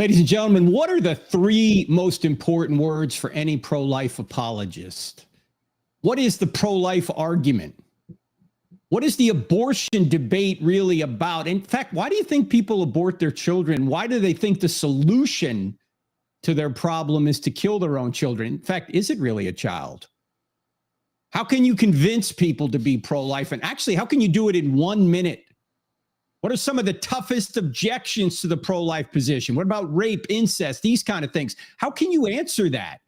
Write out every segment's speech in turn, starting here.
Ladies and gentlemen, what are the three most important words for any pro-life apologist? What is the pro-life argument? What is the abortion debate really about? In fact, why do you think people abort their children? Why do they think the solution to their problem is to kill their own children? In fact, is it really a child? How can you convince people to be pro-life? And actually, how can you do it in 1 minute? What are some of the toughest objections to the pro-life position? What about rape, incest, these kind of things? How can you answer that?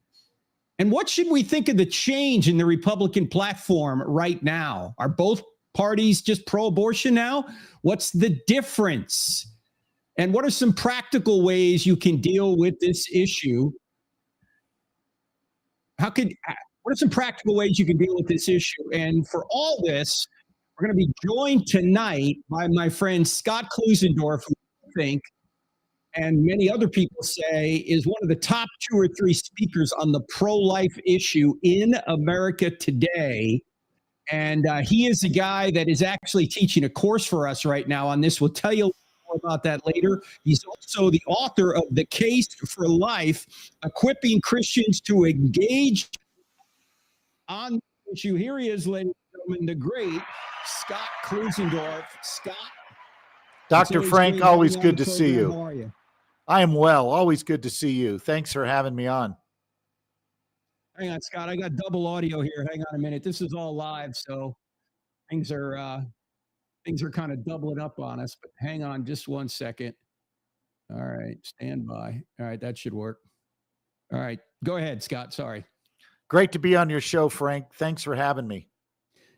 And what should we think of the change in the Republican platform right now? Are both parties just pro-abortion now? What's the difference? And what are some practical ways you can deal with this issue? What are some practical ways you can deal with this issue? And for all this, we're going to be joined tonight by my friend Scott Klusendorf, who I think, and many other people say, is one of the top 2 or 3 speakers on the pro-life issue in America today. And he is a guy that is actually teaching a course for us right now on this. We'll tell you more about that later. He's also the author of The Case for Life, Equipping Christians to Engage on the Issue. Here he is, ladies and gentlemen, the great Scott Klusendorf. Scott. Dr. Frank, always good to see you. How are you? I am well. Always good to see you. Thanks for having me on. Hang on, Scott. I got double audio here. Hang on a minute. This is all live, so things are kind of doubling up on us. But hang on just 1 second. All right, stand by. All right, that should work. All right, go ahead, Scott. Sorry. Great to be on your show, Frank. Thanks for having me.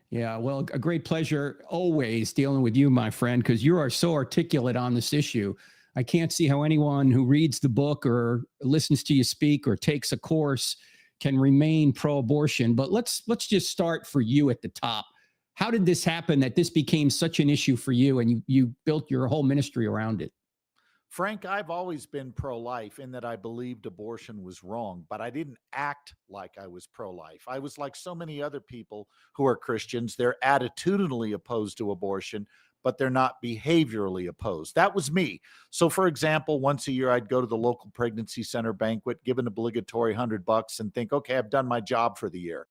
Yeah, well, a great pleasure always dealing with you, my friend, because you are so articulate on this issue. I can't see how anyone who reads the book or listens to you speak or takes a course can remain pro-abortion. But let's just start for you at the top. How did this happen that this became such an issue for you and you built your whole ministry around it? Frank, I've always been pro-life in that I believed abortion was wrong, but I didn't act like I was pro-life. I was like so many other people who are Christians. They're attitudinally opposed to abortion, but they're not behaviorally opposed. That was me. So for example, once a year, I'd go to the local pregnancy center banquet, give an obligatory $100 and think, okay, I've done my job for the year.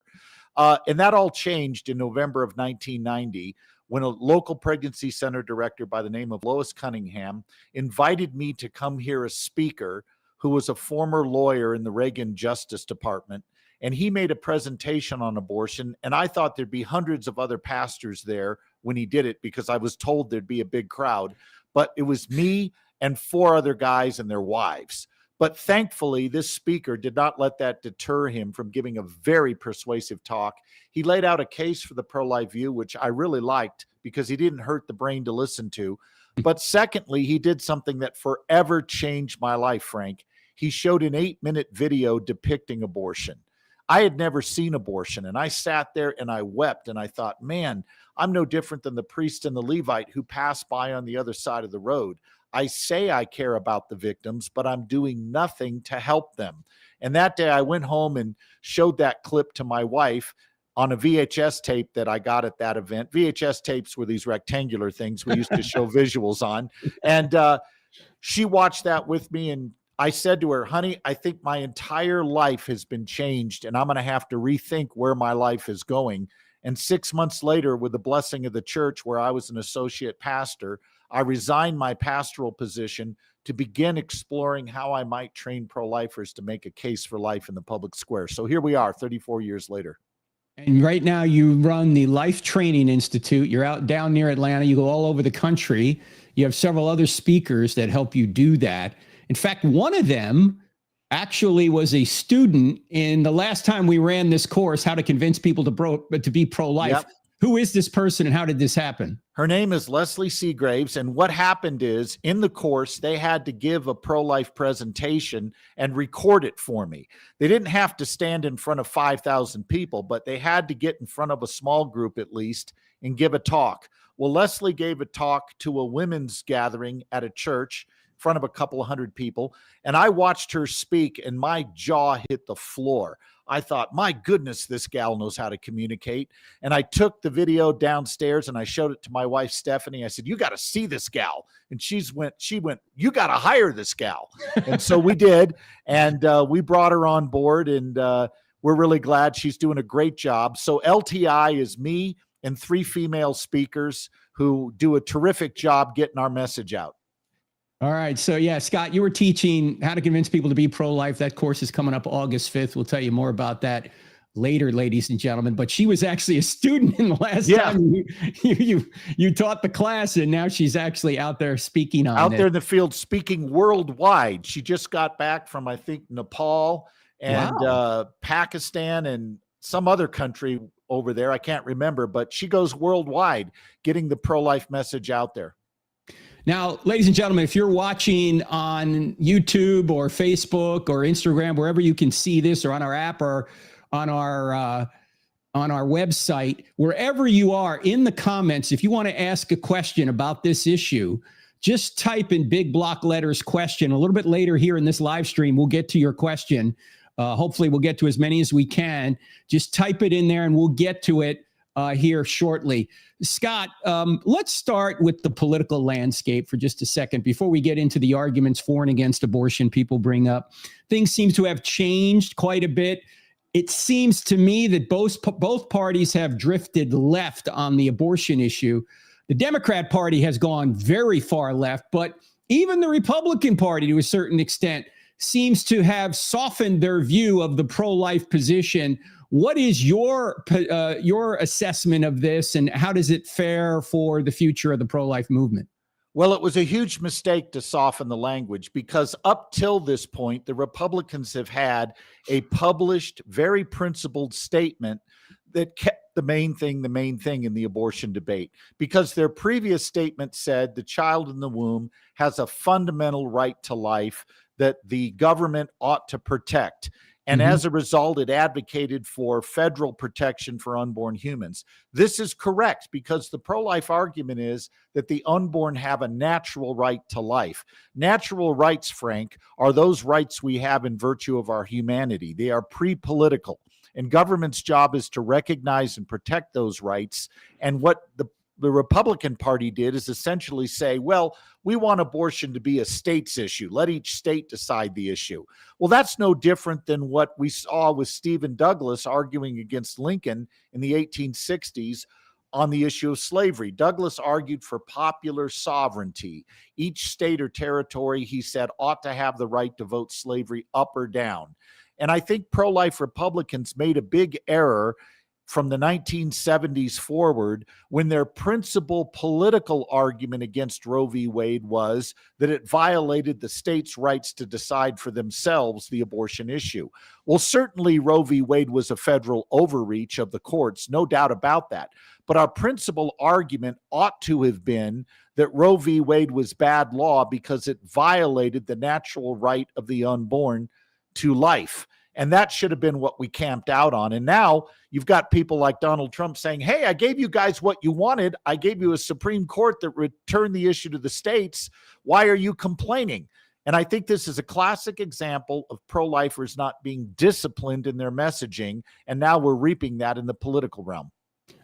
And that all changed in November of 1990 when a local pregnancy center director by the name of Lois Cunningham invited me to come hear a speaker who was a former lawyer in the Reagan Justice Department. And he made a presentation on abortion. And I thought there'd be hundreds of other pastors there when he did it because I was told there'd be a big crowd. But it was me and 4 other guys and their wives. But thankfully, this speaker did not let that deter him from giving a very persuasive talk. He laid out a case for the pro-life view, which I really liked because he didn't hurt the brain to listen to. But secondly, he did something that forever changed my life, Frank. He showed an 8-minute video depicting abortion. I had never seen abortion, and I sat there and I wept, and I thought, man, I'm no different than the priest and the Levite who passed by on the other side of the road. I say I care about the victims, but I'm doing nothing to help them. And that day I went home and showed that clip to my wife on a VHS tape that I got at that event. VHS tapes were these rectangular things we used to show visuals on. And she watched that with me, and I said to her, honey, I think my entire life has been changed, and I'm going to have to rethink where my life is going. And 6 months later, with the blessing of the church where I was an associate pastor, I resigned my pastoral position to begin exploring how I might train pro-lifers to make a case for life in the public square. So here we are 34 years later. And right now you run the Life Training Institute. You're out down near Atlanta. You go all over the country. You have several other speakers that help you do that. In fact, one of them actually was a student in the last time we ran this course, How to Convince People to be Pro-Life. Yep. Who is this person and how did this happen? Her name is Leslie Seagraves. And what happened is in the course, they had to give a pro-life presentation and record it for me. They didn't have to stand in front of 5,000 people, but they had to get in front of a small group at least and give a talk. Well, Leslie gave a talk to a women's gathering at a church. front of a couple of hundred people. And I watched her speak and my jaw hit the floor. I thought, my goodness, this gal knows how to communicate. And I took the video downstairs and I showed it to my wife, Stephanie. I said, you got to see this gal. And she went, you got to hire this gal. And so we did. And we brought her on board, and we're really glad. She's doing a great job. So LTI is me and 3 female speakers who do a terrific job getting our message out. All right. So yeah, Scott, you were teaching how to convince people to be pro-life. That course is coming up August 5th. We'll tell you more about that later, ladies and gentlemen. But she was actually a student in the last time you taught the class, and now she's actually out there speaking on out there in the field, speaking worldwide. She just got back from, I think, Nepal and Pakistan and some other country over there. I can't remember, but she goes worldwide getting the pro-life message out there. Now, ladies and gentlemen, if you're watching on YouTube or Facebook or Instagram, wherever you can see this, or on our app or on our website, wherever you are, in the comments, if you want to ask a question about this issue, just type in big block letters question. A little bit later here in this live stream, we'll get to your question. Hopefully we'll get to as many as we can. Just type it in there and we'll get to it here shortly. Scott, let's start with the political landscape for just a second before we get into the arguments for and against abortion people bring up. Things seem to have changed quite a bit. It seems to me that both parties have drifted left on the abortion issue. The Democrat Party has gone very far left, but even the Republican Party, to a certain extent, seems to have softened their view of the pro-life position. What is your assessment of this, and how does it fare for the future of the pro-life movement? Well, it was a huge mistake to soften the language, because up till this point, the Republicans have had a published, very principled statement that kept the main thing in the abortion debate, because their previous statement said the child in the womb has a fundamental right to life that the government ought to protect. And as a result, it advocated for federal protection for unborn humans. This is correct, because the pro-life argument is that the unborn have a natural right to life. Natural rights, Frank, are those rights we have in virtue of our humanity. They are pre-political, and government's job is to recognize and protect those rights. And what the Republican Party did is essentially say, well, we want abortion to be a state's issue. Let each state decide the issue. Well, that's no different than what we saw with Stephen Douglas arguing against Lincoln in the 1860s on the issue of slavery. Douglas argued for popular sovereignty. Each state or territory, he said, ought to have the right to vote slavery up or down. And I think pro-life Republicans made a big error from the 1970s forward, when their principal political argument against Roe v. Wade was that it violated the states' rights to decide for themselves the abortion issue. Well, certainly Roe v. Wade was a federal overreach of the courts, no doubt about that. But our principal argument ought to have been that Roe v. Wade was bad law because it violated the natural right of the unborn to life. And that should have been what we camped out on. And now you've got people like Donald Trump saying, hey, I gave you guys what you wanted. I gave you a Supreme Court that returned the issue to the states. Why are you complaining? And I think this is a classic example of pro-lifers not being disciplined in their messaging. And now we're reaping that in the political realm.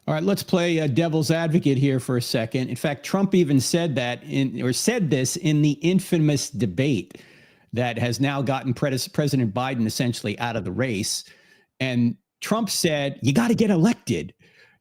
All right, let's play devil's advocate here for a second. In fact, Trump even said this in the infamous debate that has now gotten President Biden essentially out of the race. And Trump said, you got to get elected.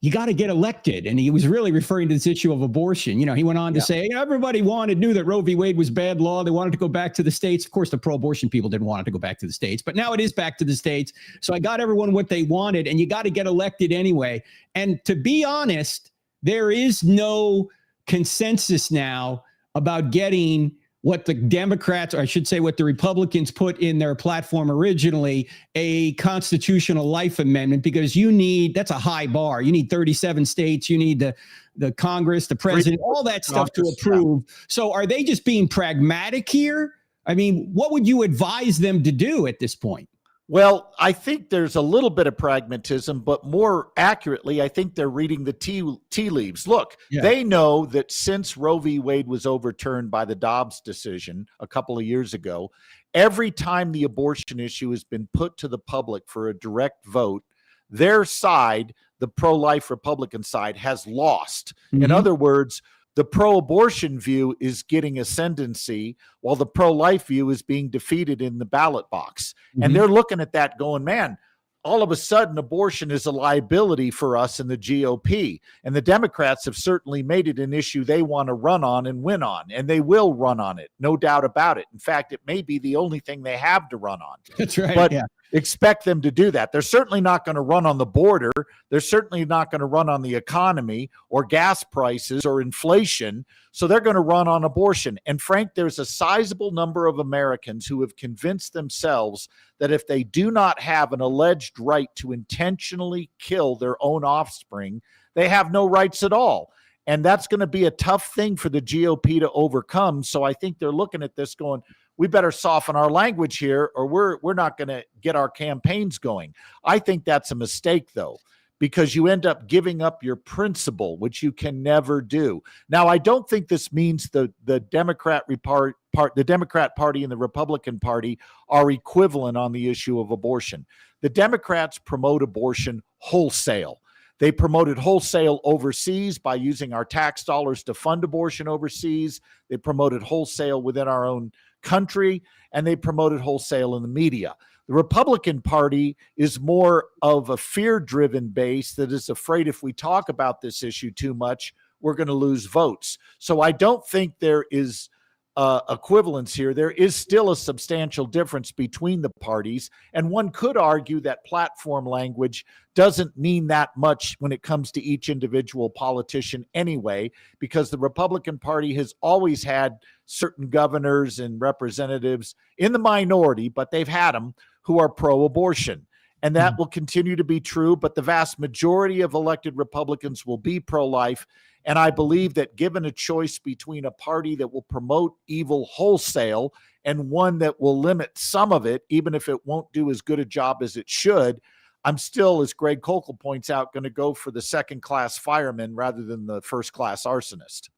You got to get elected. And he was really referring to this issue of abortion. You know, he went on to say, everybody knew that Roe v. Wade was bad law. They wanted to go back to the states. Of course, the pro-abortion people didn't want it to go back to the states, but now it is back to the states. So I got everyone what they wanted, and you got to get elected anyway. And to be honest, there is no consensus now about getting what the Democrats, or I should say what the Republicans put in their platform originally, a constitutional life amendment, because that's a high bar. You need 37 states, you need the Congress, the president, all that stuff to approve. So are they just being pragmatic here? I mean, what would you advise them to do at this point? Well, I think there's a little bit of pragmatism, but more accurately, I think they're reading the tea leaves. Look, Yeah. they know that since Roe v. Wade was overturned by the Dobbs decision a couple of years ago, every time the abortion issue has been put to the public for a direct vote, their side, the pro-life Republican side, has lost. In other words, the pro-abortion view is getting ascendancy while the pro-life view is being defeated in the ballot box. And they're looking at that going, man, all of a sudden abortion is a liability for us in the GOP. And the Democrats have certainly made it an issue they want to run on and win on, and they will run on it, no doubt about it. In fact, it may be the only thing they have to run on. That's right. But expect them to do that. They're certainly not going to run on the border. They're certainly not going to run on the economy or gas prices or inflation. So they're going to run on abortion. And Frank, there's a sizable number of Americans who have convinced themselves that if they do not have an alleged right to intentionally kill their own offspring, they have no rights at all. And that's going to be a tough thing for the GOP to overcome. So I think they're looking at this going, we better soften our language here, or we're not going to get our campaigns going. I think that's a mistake, though, because you end up giving up your principle, which you can never do. Now, I don't think this means the Democrat Party and the Republican Party are equivalent on the issue of abortion. The Democrats promote abortion wholesale. They promoted wholesale overseas by using our tax dollars to fund abortion overseas. They promoted wholesale within our own country, and they promoted wholesale in the media. The Republican Party is more of a fear-driven base that is afraid if we talk about this issue too much, we're going to lose votes. So I don't think there is equivalence here. There is still a substantial difference between the parties, and one could argue that platform language doesn't mean that much when it comes to each individual politician anyway, because the Republican Party has always had certain governors and representatives in the minority, but they've had them, who are pro-abortion. And that will continue to be true, but the vast majority of elected Republicans will be pro-life. And I believe that given a choice between a party that will promote evil wholesale and one that will limit some of it, even if it won't do as good a job as it should, I'm still, as Greg Kokel points out, going to go for the second-class fireman rather than the first-class arsonist.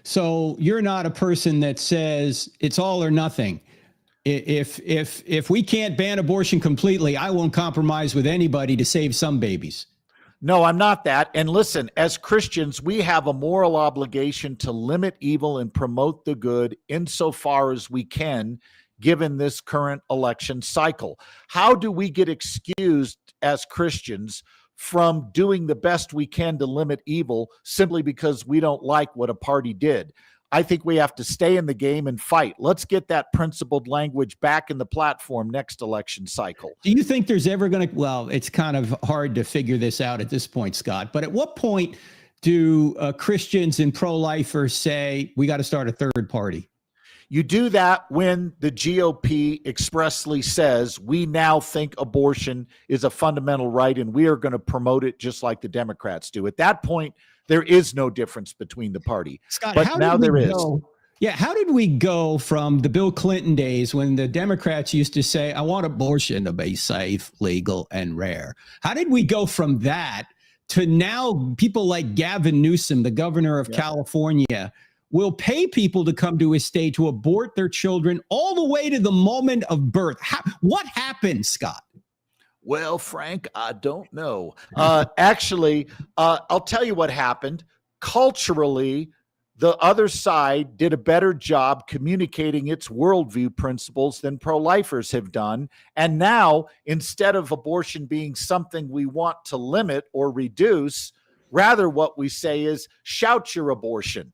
So you're not a person that says it's all or nothing. If we can't ban abortion completely, I won't compromise with anybody to save some babies. No, I'm not that. And listen, as Christians, we have a moral obligation to limit evil and promote the good insofar as we can, given this current election cycle. How do we get excused as Christians from doing the best we can to limit evil simply because we don't like what a party did? I think we have to stay in the game and fight. Let's get that principled language back in the platform next election cycle. Do you think there's ever going to, well, it's kind of hard to figure this out at this point, Scott, but at what point do Christians and pro-lifers say we got to start a third party? You do that when the GOP expressly says we now think abortion is a fundamental right and we are going to promote it just like the Democrats do. At that point, there is no difference between the party. Scott, but now there is. Yeah, how did we go from the Bill Clinton days when the Democrats used to say, I want abortion to be safe, legal, and rare? How did we go from that to now people like Gavin Newsom, the governor of California, will pay people to come to his state to abort their children all the way to the moment of birth? What happened, Scott? Well, Frank, I don't know. Actually, I'll tell you what happened. Culturally, the other side did a better job communicating its worldview principles than pro-lifers have done. And now, instead of abortion being something we want to limit or reduce, rather what we say is shout your abortion.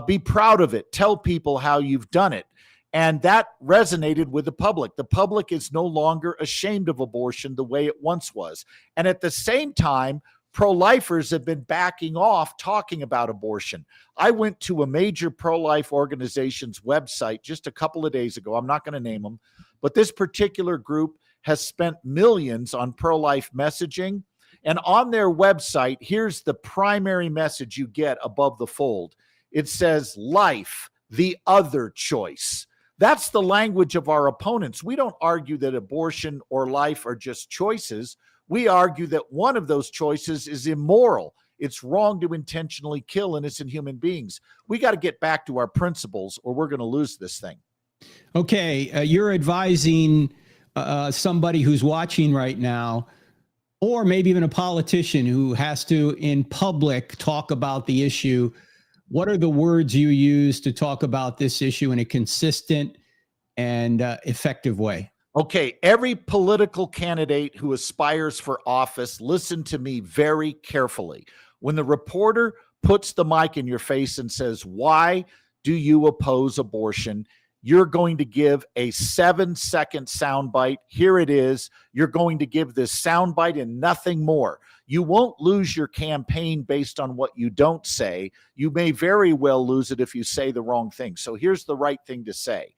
Be proud of it. Tell people how you've done it. And that resonated with the public. The public is no longer ashamed of abortion the way it once was. And at the same time, pro-lifers have been backing off talking about abortion. I went to a major pro-life organization's website just a couple of days ago. I'm not going to name them, but this particular group has spent millions on pro-life messaging. And on their website, here's the primary message you get above the fold. It says, life, the other choice. That's the language of our opponents. We don't argue that abortion or life are just choices. We argue that one of those choices is immoral. It's wrong to intentionally kill innocent human beings. We got to get back to our principles or we're going to lose this thing. Okay, you're advising somebody who's watching right now, or maybe even a politician who has to, in public, talk about the issue. What are the words you use to talk about this issue in a consistent and effective way? Okay, every political candidate who aspires for office, listen to me very carefully. When the reporter puts the mic in your face and says, "Why do you oppose abortion?" you're going to give a 7-second soundbite. Here it is. You're going to give this soundbite and nothing more. You won't lose your campaign based on what you don't say. You may very well lose it if you say the wrong thing. So here's the right thing to say.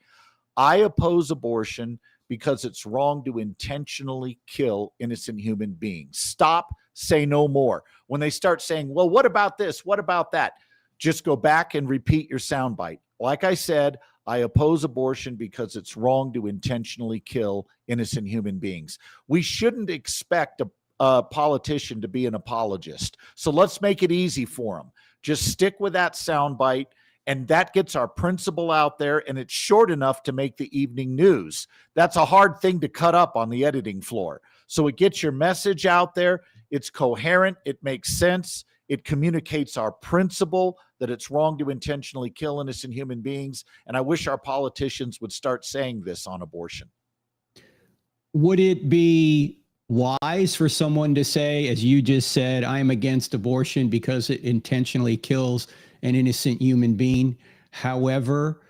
I oppose abortion because it's wrong to intentionally kill innocent human beings. Stop, say no more. When they start saying, well, what about this? What about that? Just go back and repeat your soundbite. Like I said, I oppose abortion because it's wrong to intentionally kill innocent human beings. We shouldn't expect a politician to be an apologist. So let's make it easy for them. Just stick with that soundbite, and that gets our principle out there, and it's short enough to make the evening news. That's a hard thing to cut up on the editing floor. So it gets your message out there. It's coherent. It makes sense. It communicates our principle that it's wrong to intentionally kill innocent human beings. And I wish our politicians would start saying this on abortion. Would it be wise for someone to say, as you just said, I am against abortion because it intentionally kills an innocent human being? However,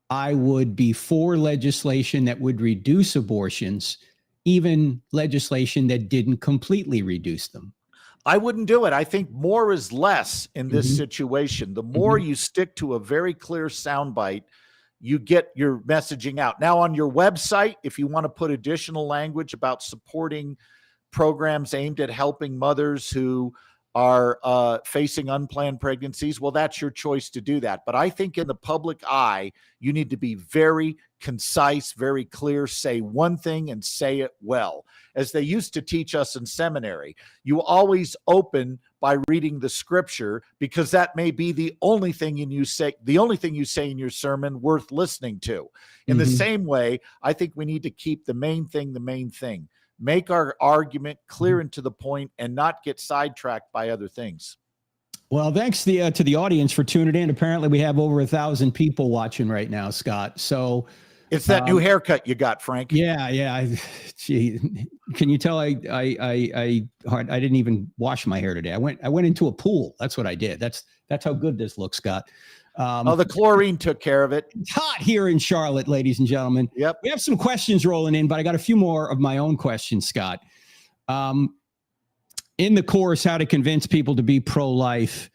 I would be for legislation that would reduce abortions, even legislation that didn't completely reduce them. I wouldn't do it. I think more is less in this situation. The more you stick to a very clear soundbite, you get your messaging out. Now, on your website, if you want to put additional language about supporting programs aimed at helping mothers who are facing unplanned pregnancies, well, that's your choice to do that. But I think in the public eye, you need to be very concise, very clear, say one thing and say it well. As they used to teach us in seminary, you always open by reading the scripture because that may be the only thing you say in your sermon worth listening to. In the same way, I think we need to keep the main thing the main thing. Make our argument clear and to the point and not get sidetracked by other things. Well, thanks to the audience for tuning in. Apparently we have over 1,000 people watching right now, Scott. So it's that new haircut you got, Frank. Yeah. Gee, can you tell I didn't even wash my hair today. I went into a pool. That's what I did. That's how good this looks, Scott. The chlorine took care of it. It's hot here in Charlotte, ladies and gentlemen. Yep. We have some questions rolling in, but I got a few more of my own questions, Scott. In the course, How to Convince People to Be Pro-Life,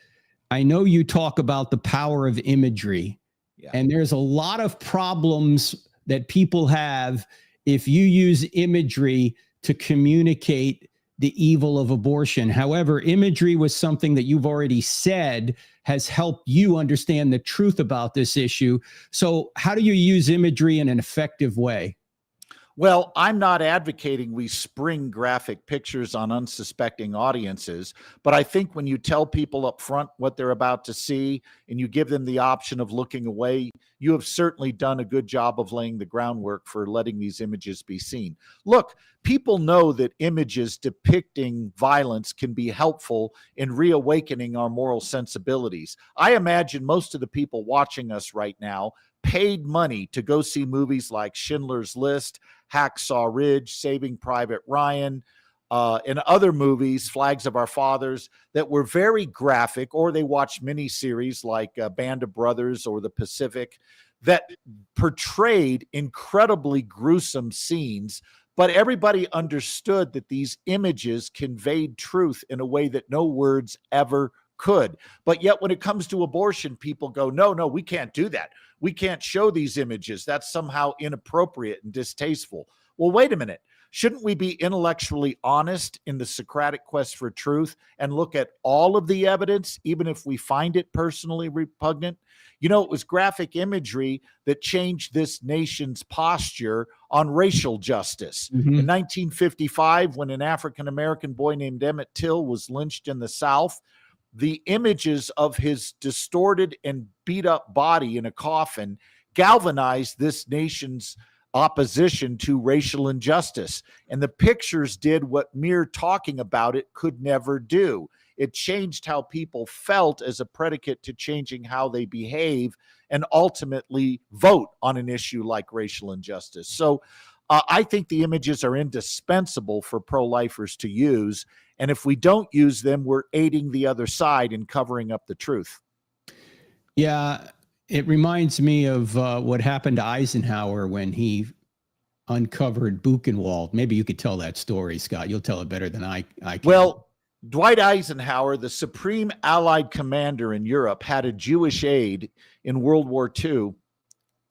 I know you talk about the power of imagery. Yeah. And there's a lot of problems that people have if you use imagery to communicate the evil of abortion. However, imagery was something that you've already said has helped you understand the truth about this issue. So how do you use imagery in an effective way? Well, I'm not advocating we spring graphic pictures on unsuspecting audiences, but I think when you tell people up front what they're about to see and you give them the option of looking away, you have certainly done a good job of laying the groundwork for letting these images be seen. Look, people know that images depicting violence can be helpful in reawakening our moral sensibilities. I imagine most of the people watching us right now paid money to go see movies like Schindler's List, Hacksaw Ridge, Saving Private Ryan, and other movies, Flags of Our Fathers, that were very graphic, or they watched miniseries like Band of Brothers or The Pacific that portrayed incredibly gruesome scenes, but everybody understood that these images conveyed truth in a way that no words ever could. But yet when it comes to abortion, people go, no, we can't do that. We can't show these images. That's somehow inappropriate and distasteful. Well, wait a minute. Shouldn't we be intellectually honest in the Socratic quest for truth and look at all of the evidence, even if we find it personally repugnant? You know, it was graphic imagery that changed this nation's posture on racial justice. In 1955, when an African-American boy named Emmett Till was lynched in the South, the images of his distorted and beat up body in a coffin galvanized this nation's opposition to racial injustice. And the pictures did what mere talking about it could never do. It changed how people felt as a predicate to changing how they behave and ultimately vote on an issue like racial injustice. So I think the images are indispensable for pro-lifers to use. And if we don't use them, we're aiding the other side in covering up the truth. Yeah, it reminds me of what happened to Eisenhower when he uncovered Buchenwald. Maybe you could tell that story, Scott. You'll tell it better than I can. Well, Dwight Eisenhower, the supreme Allied commander in Europe, had a Jewish aide in World War II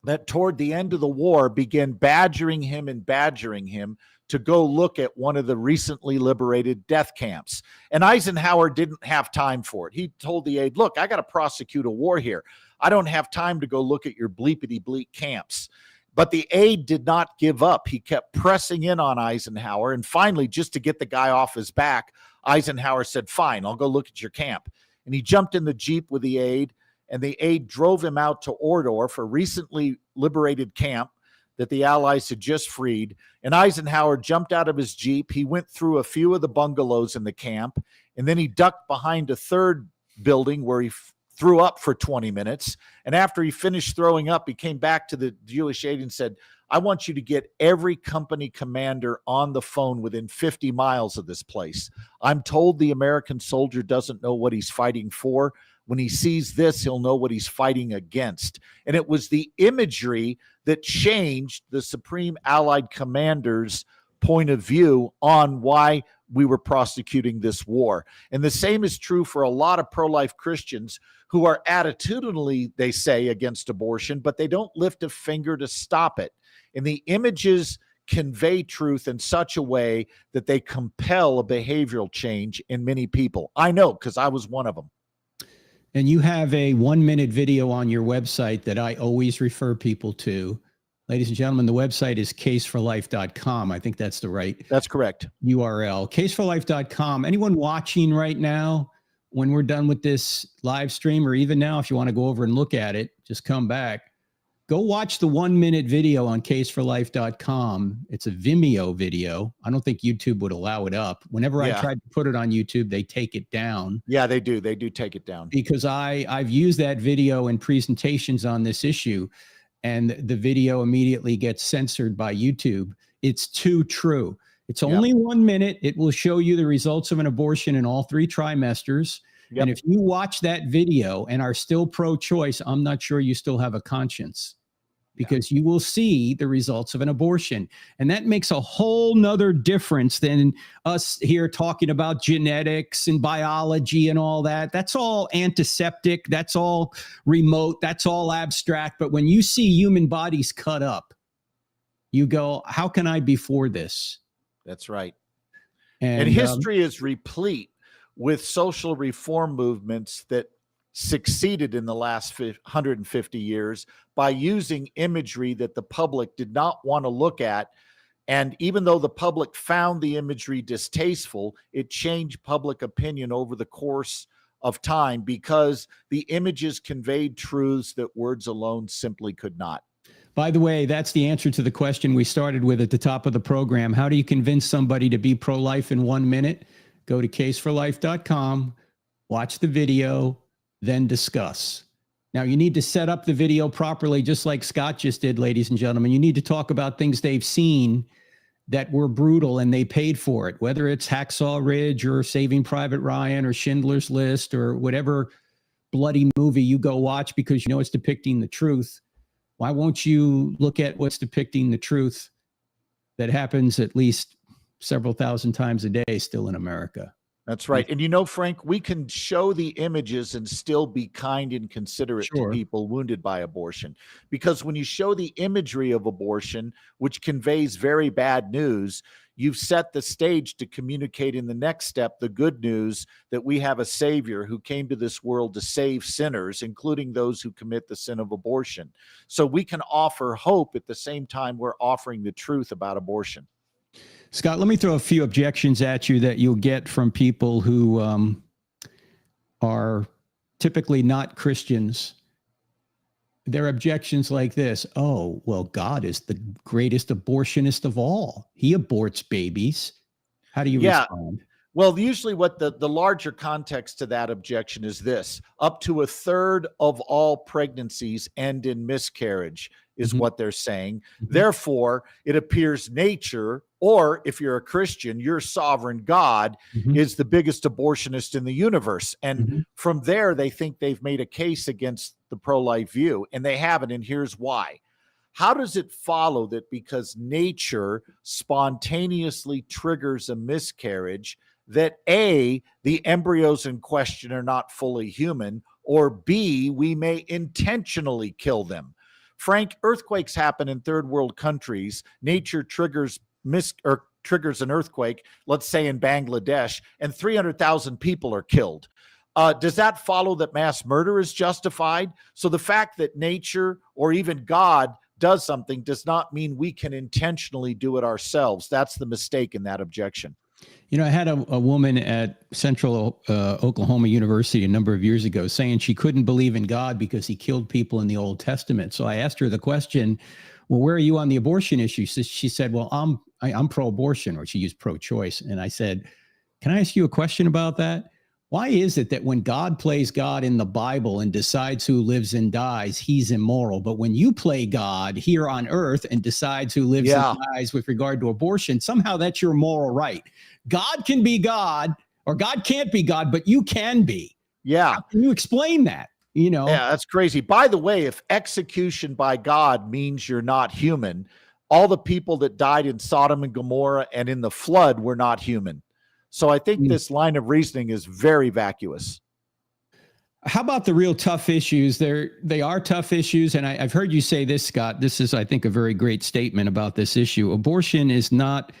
that toward the end of the war began badgering him to go look at one of the recently liberated death camps. And Eisenhower didn't have time for it. He told the aide, look, I got to prosecute a war here. I don't have time to go look at your bleepity bleep camps. But the aide did not give up. He kept pressing in on Eisenhower. And finally, just to get the guy off his back, Eisenhower said, fine, I'll go look at your camp. And he jumped in the Jeep with the aide, and the aide drove him out to Ohrdorf, a recently liberated camp that the Allies had just freed. And Eisenhower jumped out of his Jeep. He went through a few of the bungalows in the camp, and then he ducked behind a third building where he threw up for 20 minutes. And after he finished throwing up, he came back to the Jewish aide and said, I want you to get every company commander on the phone within 50 miles of this place. I'm told the American soldier doesn't know what he's fighting for. When he sees this, he'll know what he's fighting against. And it was the imagery that changed the Supreme Allied Commander's point of view on why we were prosecuting this war. And the same is true for a lot of pro-life Christians who are attitudinally, they say, against abortion, but they don't lift a finger to stop it. And the images convey truth in such a way that they compel a behavioral change in many people. I know, because I was one of them. And you have a 1-minute video on your website that I always refer people to. Ladies and gentlemen, the website is caseforlife.com. I think that's the right That's correct. URL. Caseforlife.com. Anyone watching right now, when we're done with this live stream, or even now, if you want to go over and look at it, just come back. Go watch the 1-minute video on caseforlife.com. It's a Vimeo video. I don't think YouTube would allow it up. Whenever I tried to put it on YouTube, they take it down. Yeah, they do. They do take it down. Because I've used that video in presentations on this issue, and the video immediately gets censored by YouTube. It's too true. It's only 1 minute. It will show you the results of an abortion in all 3 trimesters. And if you watch that video and are still pro-choice, I'm not sure you still have a conscience, because you will see the results of an abortion. And that makes a whole nother difference than us here talking about genetics and biology and all that. That's all antiseptic. That's all remote. That's all abstract. But when you see human bodies cut up, you go, how can I be for this? That's right. And history is replete with social reform movements that succeeded in the last 150 years by using imagery that the public did not want to look at. And even though the public found the imagery distasteful, it changed public opinion over the course of time because the images conveyed truths that words alone simply could not. By the way, that's the answer to the question we started with at the top of the program. How do you convince somebody to be pro-life in 1 minute? Go to caseforlife.com, watch the video, then discuss. Now, you need to set up the video properly, just like Scott just did, ladies and gentlemen. You need to talk about things they've seen that were brutal and they paid for it, whether it's Hacksaw Ridge or Saving Private Ryan or Schindler's List or whatever bloody movie you go watch because you know it's depicting the truth. Why won't you look at what's depicting the truth that happens at least several thousand times a day still in America? That's right. And you know, Frank, we can show the images and still be kind and considerate to Sure. people wounded by abortion. Because when you show the imagery of abortion, which conveys very bad news, you've set the stage to communicate in the next step the good news that we have a Savior who came to this world to save sinners, including those who commit the sin of abortion. So we can offer hope at the same time we're offering the truth about abortion. Scott, let me throw a few objections at you that you'll get from people who are typically not Christians. They're objections like this. Oh, well, God is the greatest abortionist of all. He aborts babies. How do you respond? Well, usually what the larger context to that objection is this: up to a third of all pregnancies end in miscarriage is what they're saying. Therefore, it appears nature, or if you're a Christian, your sovereign God is the biggest abortionist in the universe. And from there, they think they've made a case against the pro-life view, and they haven't, and here's why. How does it follow that because nature spontaneously triggers a miscarriage, that A, the embryos in question are not fully human, or B, we may intentionally kill them? Frank, earthquakes happen in third world countries. Nature triggers an earthquake, let's say in Bangladesh, and 300,000 people are killed. Does that follow that mass murder is justified? So the fact that nature or even God does something does not mean we can intentionally do it ourselves. That's the mistake in that objection. You know, I had a woman at Central Oklahoma University a number of years ago saying she couldn't believe in God because he killed people in the Old Testament. So I asked her the question, well, where are you on the abortion issue? So she said, well, I'm pro-abortion, or she used pro-choice. And I said, can I ask you a question about that? Why is it that when God plays God in the Bible and decides who lives and dies, he's immoral? But when you play God here on earth and decides who lives and dies with regard to abortion, somehow that's your moral right. God can be God, or God can't be God, but you can be. Yeah. How can you explain that? You know? Yeah, that's crazy. By the way, if execution by God means you're not human, all the people that died in Sodom and Gomorrah and in the flood were not human. So I think this line of reasoning is very vacuous. How about the real tough issues? They are tough issues. And I've heard you say this, Scott. This is, I think, a very great statement about this issue. Abortion is not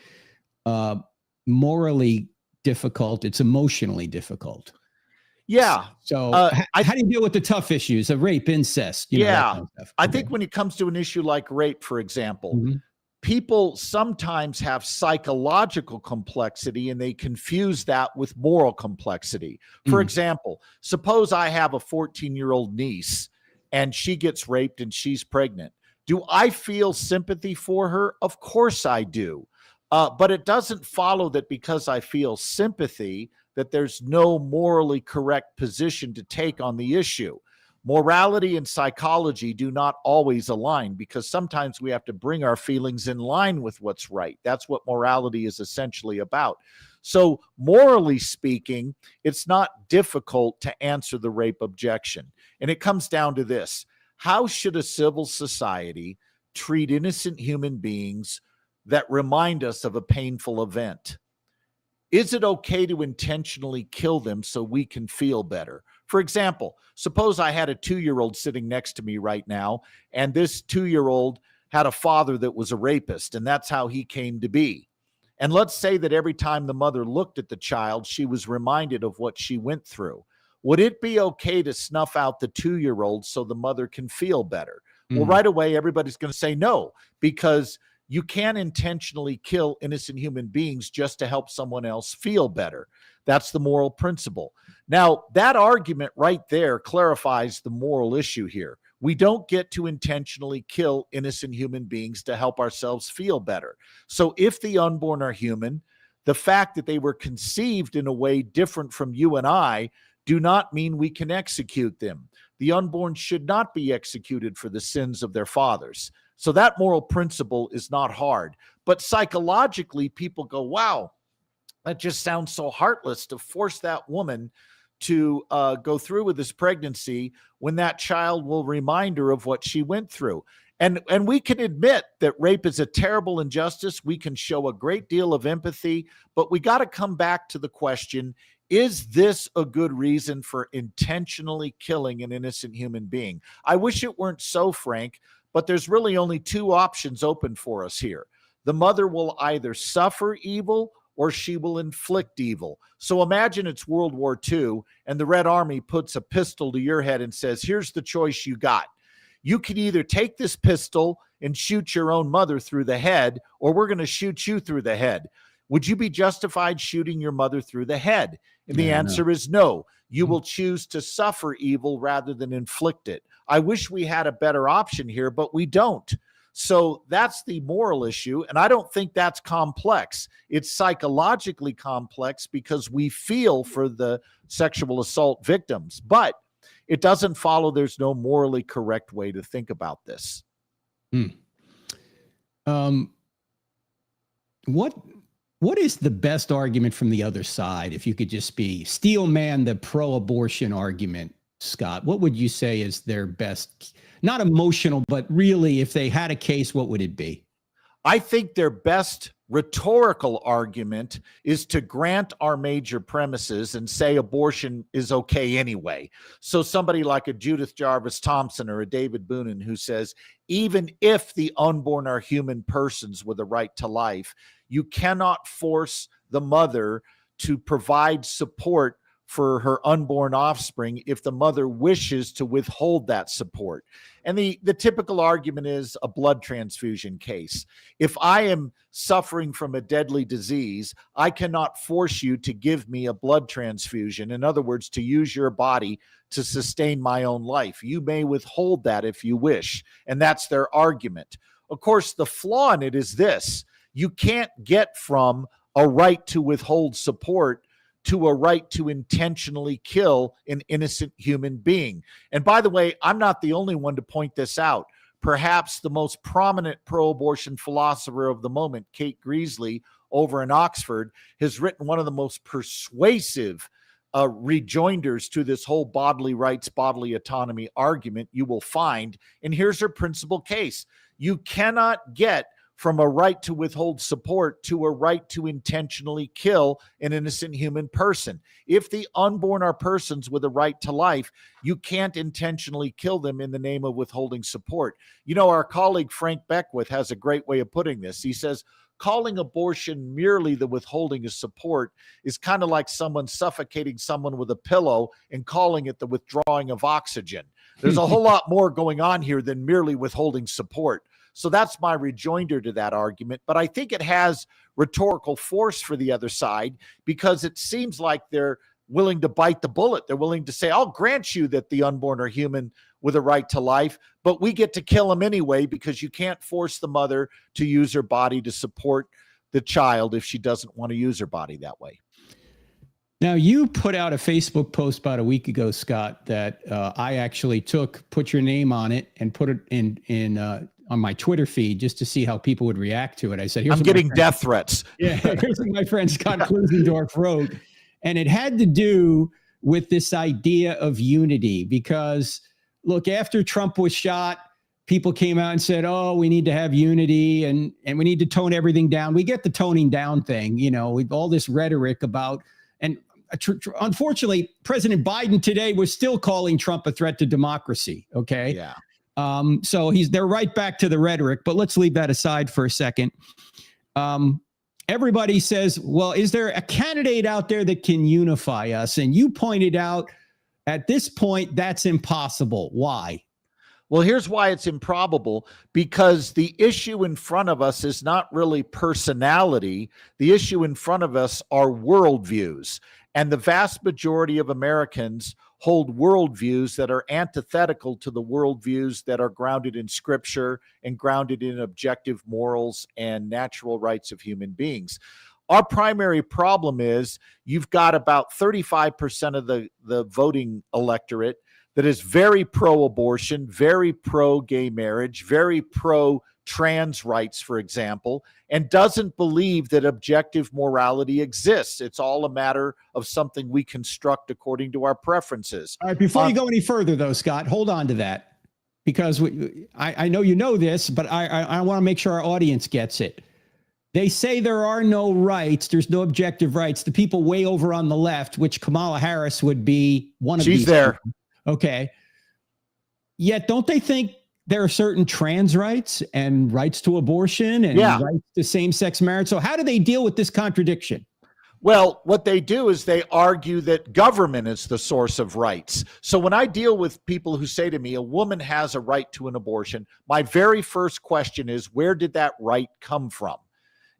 morally difficult. It's emotionally difficult. Yeah. So how do you deal with the tough issues of rape, incest? You know, that kind of stuff? I think when it comes to an issue like rape, for example, people sometimes have psychological complexity and they confuse that with moral complexity. For example, suppose I have a 14-year-old niece and she gets raped and she's pregnant. Do I feel sympathy for her? Of course I do. But it doesn't follow that because I feel sympathy that there's no morally correct position to take on the issue. Morality and psychology do not always align because sometimes we have to bring our feelings in line with what's right. That's what morality is essentially about. So morally speaking, it's not difficult to answer the rape objection. And it comes down to this: how should a civil society treat innocent human beings that remind us of a painful event? Is it okay to intentionally kill them so we can feel better? For example, suppose I had a 2-year-old sitting next to me right now, and this 2-year-old had a father that was a rapist, and that's how he came to be. And let's say that every time the mother looked at the child, she was reminded of what she went through. Would it be okay to snuff out the 2-year-old so the mother can feel better? Well, right away, everybody's going to say no, because you can't intentionally kill innocent human beings just to help someone else feel better. That's the moral principle. Now, that argument right there clarifies the moral issue here. We don't get to intentionally kill innocent human beings to help ourselves feel better. So if the unborn are human, the fact that they were conceived in a way different from you and I do not mean we can execute them. The unborn should not be executed for the sins of their fathers. So that moral principle is not hard. But psychologically, people go, wow, that just sounds so heartless to force that woman to go through with this pregnancy when that child will remind her of what she went through. And we can admit that rape is a terrible injustice. We can show a great deal of empathy, but we got to come back to the question, Is this a good reason for intentionally killing an innocent human being? I wish it weren't so, Frank, but there's really only two options open for us here. The mother will either suffer evil or she will inflict evil. So imagine it's World War II and the Red Army puts a pistol to your head and says, here's the choice you got. You can either take this pistol and shoot your own mother through the head, or we're going to shoot you through the head. Would you be justified shooting your mother through the head? And the answer is no. You will choose to suffer evil rather than inflict it. I wish we had a better option here, but we don't. So that's the moral issue. And I don't think that's complex. It's psychologically complex because we feel for the sexual assault victims, but it doesn't follow there's no morally correct way to think about this. What is the best argument from the other side? If you could just be steel man the pro-abortion argument, Scott, what would you say is their best, not emotional, but really if they had a case, what would it be? I think their best rhetorical argument is to grant our major premises and say abortion is okay anyway. So somebody like a Judith Jarvis Thompson or a David Boonin who says, even if the unborn are human persons with a right to life, you cannot force the mother to provide support for her unborn offspring if the mother wishes to withhold that support. And the typical argument is a blood transfusion case. If I am suffering from a deadly disease, I cannot force you to give me a blood transfusion. In other words, to use your body to sustain my own life. You may withhold that if you wish. And that's their argument. Of course, the flaw in it is this. You can't get from a right to withhold support to a right to intentionally kill an innocent human being. And by the way, I'm not the only one to point this out. Perhaps the most prominent pro-abortion philosopher of the moment, Kate Greasley, over in Oxford, has written one of the most persuasive rejoinders to this whole bodily rights, bodily autonomy argument you will find. And here's her principal case. You cannot get from a right to withhold support to a right to intentionally kill an innocent human person. If the unborn are persons with a right to life, you can't intentionally kill them in the name of withholding support. You know, our colleague Frank Beckwith has a great way of putting this. He says, calling abortion merely the withholding of support is kind of like someone suffocating someone with a pillow and calling it the withdrawing of oxygen. There's a whole lot more going on here than merely withholding support. So that's my rejoinder to that argument. But I think it has rhetorical force for the other side because it seems like they're willing to bite the bullet. They're willing to say, I'll grant you that the unborn are human with a right to life, but we get to kill them anyway because you can't force the mother to use her body to support the child if she doesn't want to use her body that way. Now, you put out a Facebook post about a week ago, Scott, that I actually put your name on it and put it in on my Twitter feed just to see how people would react to it. I said, I'm getting death threats. Yeah, here's what my friend Scott Klusendorf wrote. And it had to do with this idea of unity because, look, after Trump was shot, people came out and said, oh, we need to have unity and we need to tone everything down. We get the toning down thing, you know, with all this rhetoric about, and unfortunately, President Biden today was still calling Trump a threat to democracy. Okay. Yeah. So they're right back to the rhetoric, but let's leave that aside for a second. Everybody says, well, is there a candidate out there that can unify us? And you pointed out at this point, that's impossible. Why? Well, here's why it's improbable, because the issue in front of us is not really personality. The issue in front of us are worldviews. And the vast majority of Americans hold worldviews that are antithetical to the worldviews that are grounded in scripture and grounded in objective morals and natural rights of human beings. Our primary problem is you've got about 35% of the voting electorate that is very pro-abortion, very pro-gay marriage, very pro-trans rights, for example, and doesn't believe that objective morality exists. It's all a matter of something we construct according to our preferences. All right, before you go any further, though, Scott, hold on to that, because I know you know this, but I want to make sure our audience gets it. They say there are no rights. There's no objective rights. The people way over on the left, which Kamala Harris would be one of these. She's there. People. Okay. Yet don't they think there are certain trans rights and rights to abortion and rights to same-sex marriage? So how do they deal with this contradiction? Well, what they do is they argue that government is the source of rights. So when I deal with people who say to me, a woman has a right to an abortion, my very first question is, where did that right come from?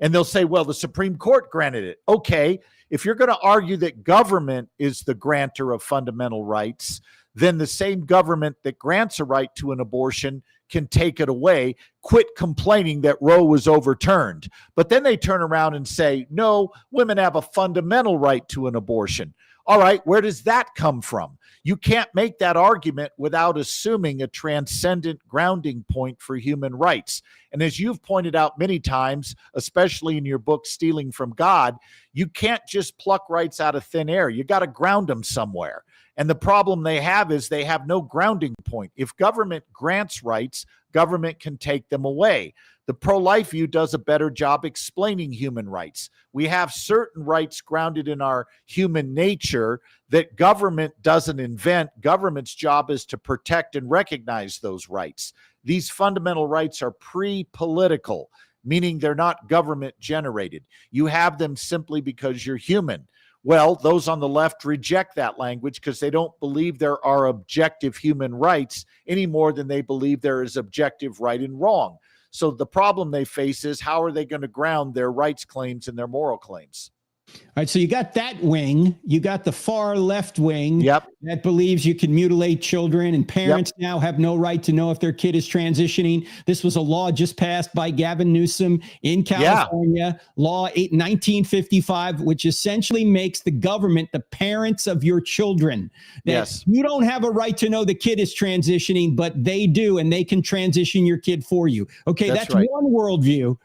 And they'll say, well, the Supreme Court granted it. Okay, if you're going to argue that government is the grantor of fundamental rights, then the same government that grants a right to an abortion can take it away. Quit complaining that Roe was overturned. But then they turn around and say, no, women have a fundamental right to an abortion. All right, where does that come from? You can't make that argument without assuming a transcendent grounding point for human rights. And as you've pointed out many times, especially in your book, Stealing from God, you can't just pluck rights out of thin air. You got to ground them somewhere. And the problem they have is they have no grounding point. If government grants rights, government can take them away. The pro-life view does a better job explaining human rights. We have certain rights grounded in our human nature that government doesn't invent. Government's job is to protect and recognize those rights. These fundamental rights are pre-political, meaning they're not government generated. You have them simply because you're human. Well, those on the left reject that language because they don't believe there are objective human rights any more than they believe there is objective right and wrong. So the problem they face is, how are they going to ground their rights claims and their moral claims? All right, so you got that wing. You got the far left wing that believes you can mutilate children, and parents now have no right to know if their kid is transitioning. This was a law just passed by Gavin Newsom in California, law 1955, which essentially makes the government the parents of your children. That you don't have a right to know the kid is transitioning, but they do, and they can transition your kid for you. Okay, that's right. One worldview.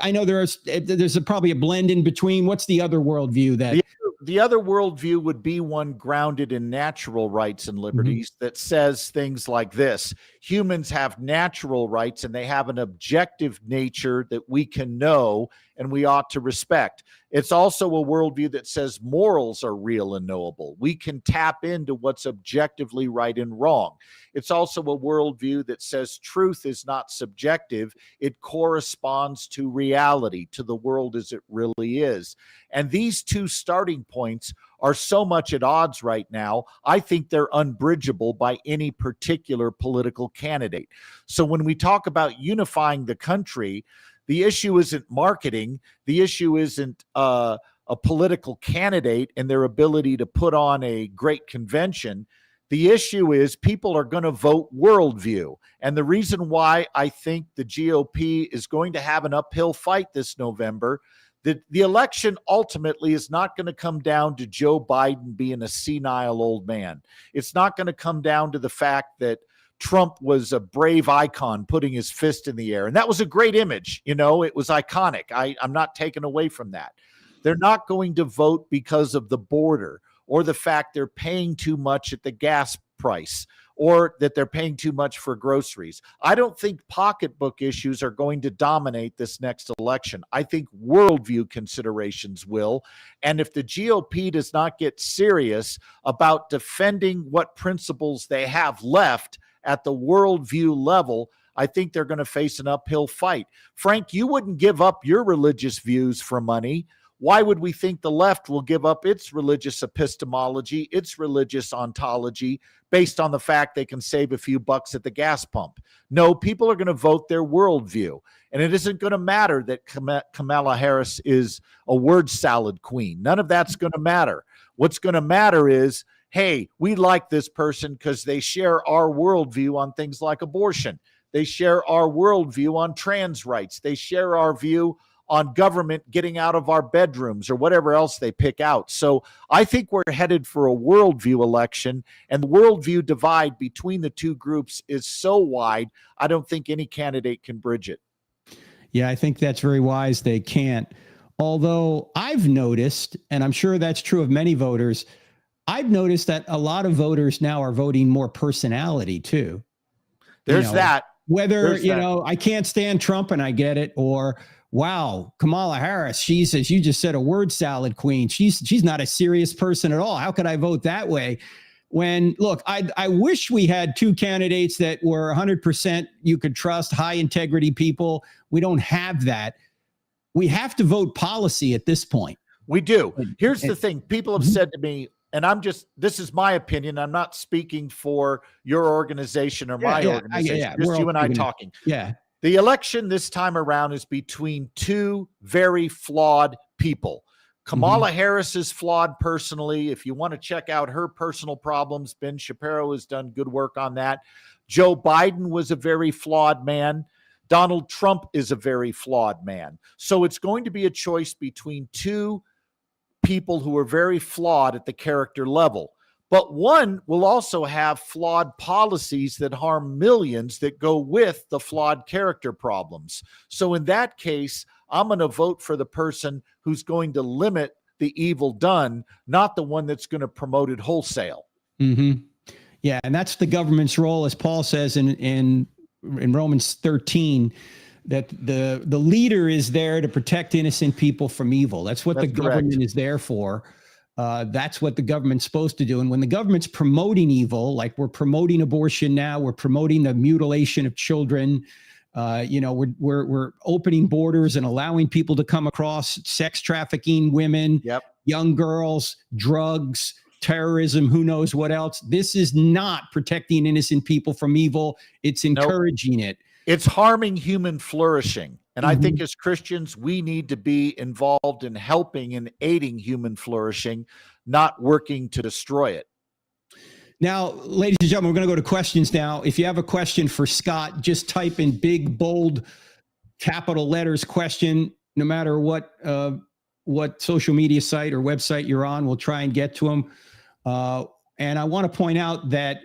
I know there's probably a blend in between. What's the other worldview that? The other worldview would be one grounded in natural rights and liberties that says things like this: humans have natural rights and they have an objective nature that we can know and we ought to respect. It's also a worldview that says morals are real and knowable. We can tap into what's objectively right and wrong. It's also a worldview that says truth is not subjective. It corresponds to reality, to the world as it really is. And these two starting points are so much at odds right now, I think they're unbridgeable by any particular political candidate. So when we talk about unifying the country, the issue isn't marketing. The issue isn't a political candidate and their ability to put on a great convention. The issue is people are going to vote worldview. And the reason why I think the GOP is going to have an uphill fight this November, the election ultimately is not going to come down to Joe Biden being a senile old man. It's not going to come down to the fact that Trump was a brave icon putting his fist in the air. And that was a great image. You know, it was iconic. I'm not taken away from that. They're not going to vote because of the border or the fact they're paying too much at the gas price or that they're paying too much for groceries. I don't think pocketbook issues are going to dominate this next election. I think worldview considerations will. And if the GOP does not get serious about defending what principles they have left at the worldview level, I think they're going to face an uphill fight. Frank, you wouldn't give up your religious views for money. Why would we think the left will give up its religious epistemology, its religious ontology, based on the fact they can save a few bucks at the gas pump? No, people are going to vote their worldview. And it isn't going to matter that Kamala Harris is a word salad queen. None of that's going to matter. What's going to matter is, hey, we like this person because they share our worldview on things like abortion. They share our worldview on trans rights. They share our view on government getting out of our bedrooms or whatever else they pick out. So I think we're headed for a worldview election, and the worldview divide between the two groups is so wide, I don't think any candidate can bridge it. Yeah, I think that's very wise. They can't. Although I've noticed, and I'm sure that's true of many voters, I've noticed that a lot of voters now are voting more personality too. There's that. Whether, I can't stand Trump and I get it, or wow, Kamala Harris, she's, as you just said, a word salad queen. She's not a serious person at all. How could I vote that way? When, look, I wish we had two candidates that were 100% you could trust, high integrity people. We don't have that. We have to vote policy at this point. We do. Here's the thing. People have said to me, and this is my opinion. I'm not speaking for your organization or my organization. Just you and I talking. Yeah. The election this time around is between two very flawed people. Kamala Harris is flawed personally. If you want to check out her personal problems, Ben Shapiro has done good work on that. Joe Biden was a very flawed man. Donald Trump is a very flawed man. So it's going to be a choice between two people who are very flawed at the character level. But one will also have flawed policies that harm millions that go with the flawed character problems. So in that case, I'm going to vote for the person who's going to limit the evil done, not the one that's going to promote it wholesale. Yeah, and that's the government's role, as Paul says in Romans 13, that the leader is there to protect innocent people from evil. That's what the government is there for. That's what the government's supposed to do. And when the government's promoting evil, like we're promoting abortion now, we're promoting the mutilation of children, we're opening borders and allowing people to come across, sex trafficking women, young girls, drugs, terrorism, who knows what else. This is not protecting innocent people from evil. It's encouraging it. It's harming human flourishing. And I think as Christians, we need to be involved in helping and aiding human flourishing, not working to destroy it. Now, ladies and gentlemen, we're going to go to questions now. If you have a question for Scott, just type in big, bold, capital letters question, no matter what social media site or website you're on. We'll try and get to them. And I want to point out that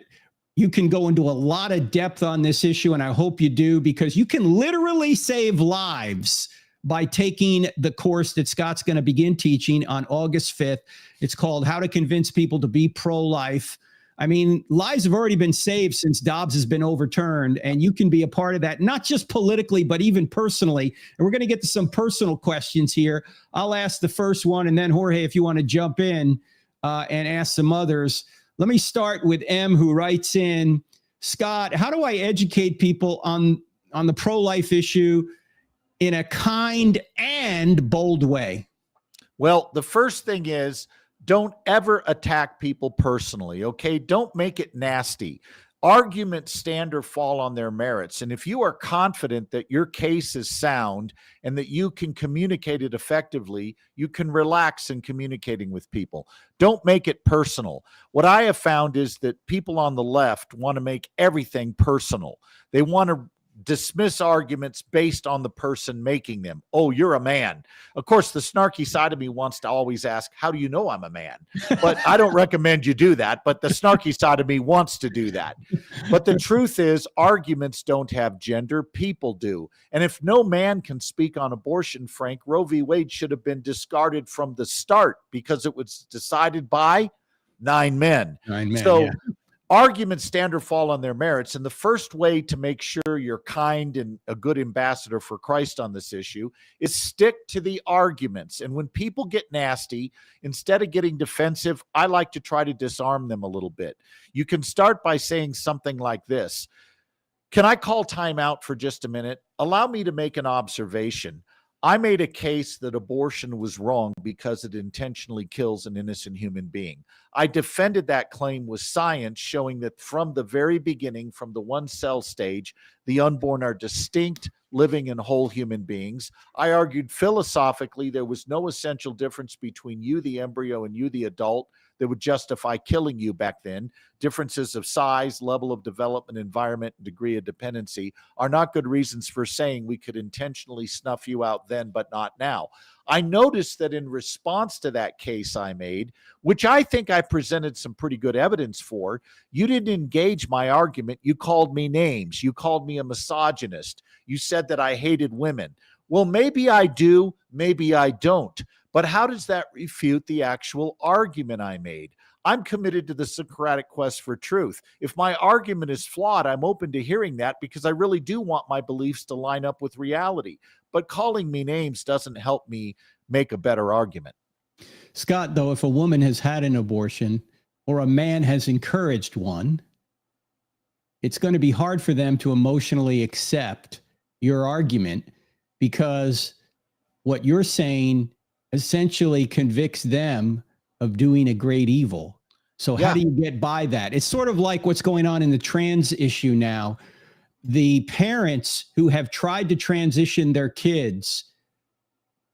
you can go into a lot of depth on this issue, and I hope you do, because you can literally save lives by taking the course that Scott's going to begin teaching on August 5th. It's called How to Convince People to Be Pro-Life. I mean, lives have already been saved since Dobbs has been overturned, and you can be a part of that, not just politically, but even personally. And we're going to get to some personal questions here. I'll ask the first one, and then Jorge, if you want to jump in and ask some others. Let me start with M, who writes in, Scott, how do I educate people on the pro-life issue in a kind and bold way? Well, the first thing is, don't ever attack people personally, okay? Don't make it nasty. Arguments stand or fall on their merits. And if you are confident that your case is sound and that you can communicate it effectively, you can relax in communicating with people. Don't make it personal. What I have found is that people on the left want to make everything personal. They want to dismiss arguments based on the person making them. Oh, you're a man. Of course, the snarky side of me wants to always ask, how do you know I'm a man? But I don't recommend you do that. But the snarky side of me wants to do that. But the truth is, arguments don't have gender. People do. And if no man can speak on abortion, Frank, Roe v. Wade should have been discarded from the start because it was decided by 9 men. 9 men, so yeah. Arguments stand or fall on their merits. And the first way to make sure you're kind and a good ambassador for Christ on this issue is stick to the arguments. And when people get nasty, instead of getting defensive, I like to try to disarm them a little bit. You can start by saying something like this. Can I call time out for just a minute? Allow me to make an observation. I made a case that abortion was wrong because it intentionally kills an innocent human being. I defended that claim with science showing that from the very beginning, from the one cell stage, the unborn are distinct, living and whole human beings. I argued philosophically there was no essential difference between you, the embryo, and you, the adult, that would justify killing you back then. Differences of size, level of development, environment, and degree of dependency are not good reasons for saying we could intentionally snuff you out then, but not now. I noticed that in response to that case I made, which I think I presented some pretty good evidence for, you didn't engage my argument. You called me names. You called me a misogynist. You said that I hated women. Well, maybe I do, maybe I don't. But how does that refute the actual argument I made? I'm committed to the Socratic quest for truth. If my argument is flawed, I'm open to hearing that because I really do want my beliefs to line up with reality. But calling me names doesn't help me make a better argument. Scott, though, if a woman has had an abortion or a man has encouraged one, it's going to be hard for them to emotionally accept your argument because what you're saying essentially convicts them of doing a great evil. So how do you get by that? It's sort of like what's going on in the trans issue now. The parents who have tried to transition their kids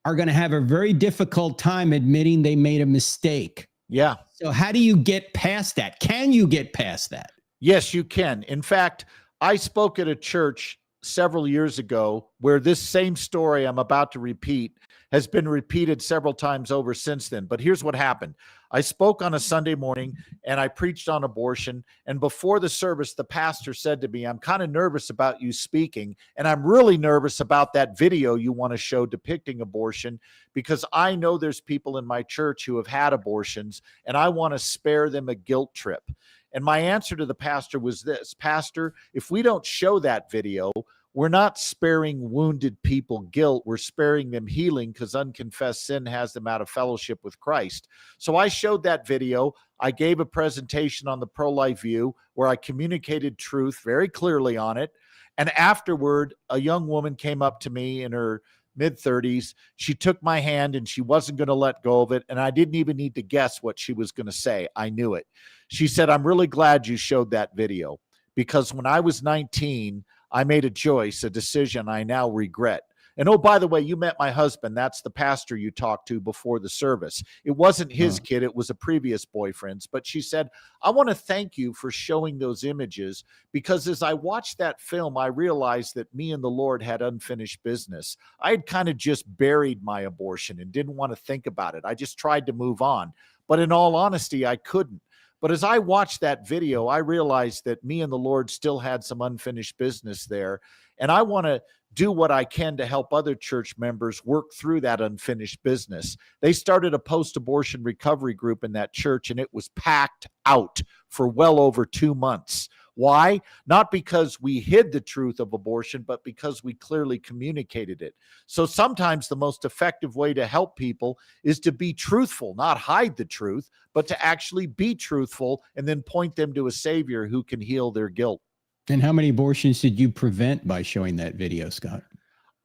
are going to have a very difficult time admitting they made a mistake. Yeah. So how do you get past that? Can you get past that? Yes, you can. In fact, I spoke at a church several years ago where this same story I'm about to repeat has been repeated several times over since then. But here's what happened. I spoke on a Sunday morning and I preached on abortion. And before the service, the pastor said to me, I'm kind of nervous about you speaking. And I'm really nervous about that video you want to show depicting abortion because I know there's people in my church who have had abortions and I want to spare them a guilt trip. And my answer to the pastor was this: Pastor, if we don't show that video, we're not sparing wounded people guilt. We're sparing them healing because unconfessed sin has them out of fellowship with Christ. So I showed that video. I gave a presentation on the pro-life view where I communicated truth very clearly on it. And afterward, a young woman came up to me in her mid-30s. She took my hand and she wasn't going to let go of it. And I didn't even need to guess what she was going to say. I knew it. She said, I'm really glad you showed that video because when I was 19, I made a choice, a decision I now regret. And oh, by the way, you met my husband. That's the pastor you talked to before the service. It wasn't his kid. It was a previous boyfriend's. But she said, I want to thank you for showing those images because as I watched that film, I realized that me and the Lord had unfinished business. I had kind of just buried my abortion and didn't want to think about it. I just tried to move on. But in all honesty, I couldn't. But as I watched that video, I realized that me and the Lord still had some unfinished business there. And I want to do what I can to help other church members work through that unfinished business. They started a post-abortion recovery group in that church, and it was packed out for well over 2 months. Why? Not because we hid the truth of abortion, but because we clearly communicated it. So sometimes the most effective way to help people is to be truthful, not hide the truth, but to actually be truthful and then point them to a Savior who can heal their guilt. And how many abortions did you prevent by showing that video, Scott?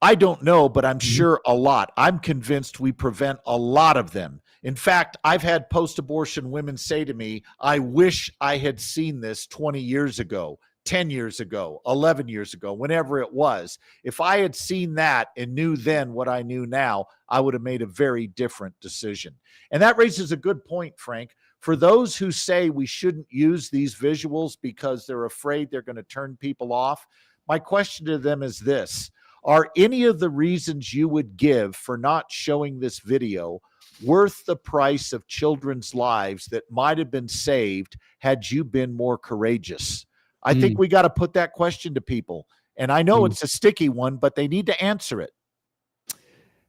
I don't know, but I'm sure a lot. I'm convinced we prevent a lot of them. In fact, I've had post-abortion women say to me, I wish I had seen this 20 years ago, 10 years ago, 11 years ago, whenever it was. If I had seen that and knew then what I knew now, I would have made a very different decision. And that raises a good point, Frank. For those who say we shouldn't use these visuals because they're afraid they're going to turn people off, my question to them is this: are any of the reasons you would give for not showing this video worth the price of children's lives that might have been saved had you been more courageous? I think we got to put that question to people. And I know it's a sticky one, but they need to answer it.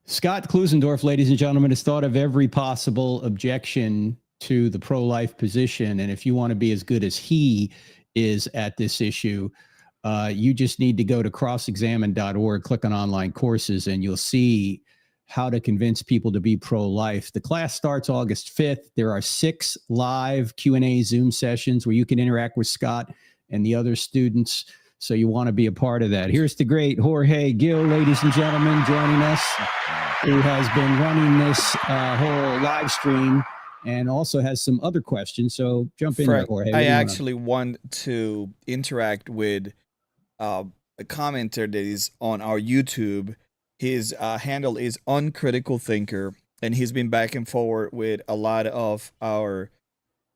Scott Klusendorf, ladies and gentlemen, has thought of every possible objection to the pro-life position. And if you want to be as good as he is at this issue, you just need to go to crossexamine.org, click on online courses, and you'll see how to convince people to be pro-life. The class starts August 5th. There are 6 live Q&A Zoom sessions where you can interact with Scott and the other students. So you want to be a part of that. Here's the great Jorge Gill, ladies and gentlemen, joining us, who has been running this whole live stream and also has some other questions. So jump in there, Jorge. I actually want to interact with a commenter that is on our YouTube. His handle is Uncritical Thinker, and he's been back and forward with a lot of our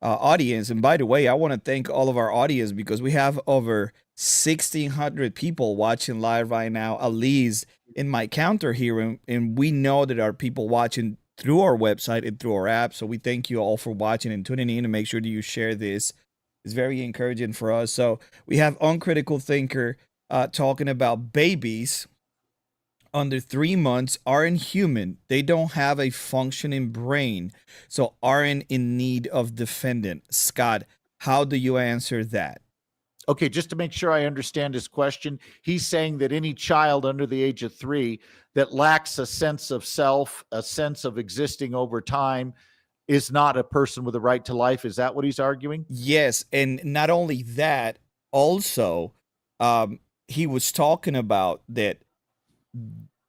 audience. And by the way, I want to thank all of our audience because we have over 1,600 people watching live right now, at least in my counter here. And we know that our people watching through our website and through our app. So we thank you all for watching and tuning in, and make sure that you share this. It's very encouraging for us. So we have Uncritical Thinker talking about babies under 3 months aren't human. They don't have a functioning brain, so aren't in need of defendant. Scott, how do you answer that? Okay, just to make sure I understand his question, he's saying that any child under the age of 3 that lacks a sense of self, a sense of existing over time, is not a person with a right to life. Is that what he's arguing? Yes, and not only that, also, he was talking about that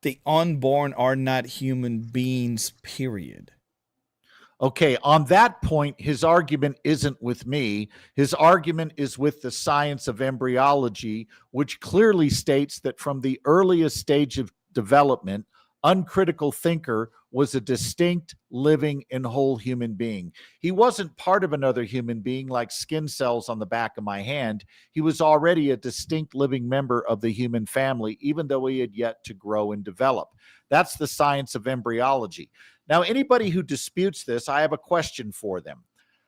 the unborn are not human beings, period. Okay, on that point, his argument isn't with me. His argument is with the science of embryology, which clearly states that from the earliest stage of development, uncritical thinker was a distinct, living, and whole human being. He wasn't part of another human being like skin cells on the back of my hand. He was already a distinct living member of the human family, even though he had yet to grow and develop. That's the science of embryology. Now, anybody who disputes this, I have a question for them.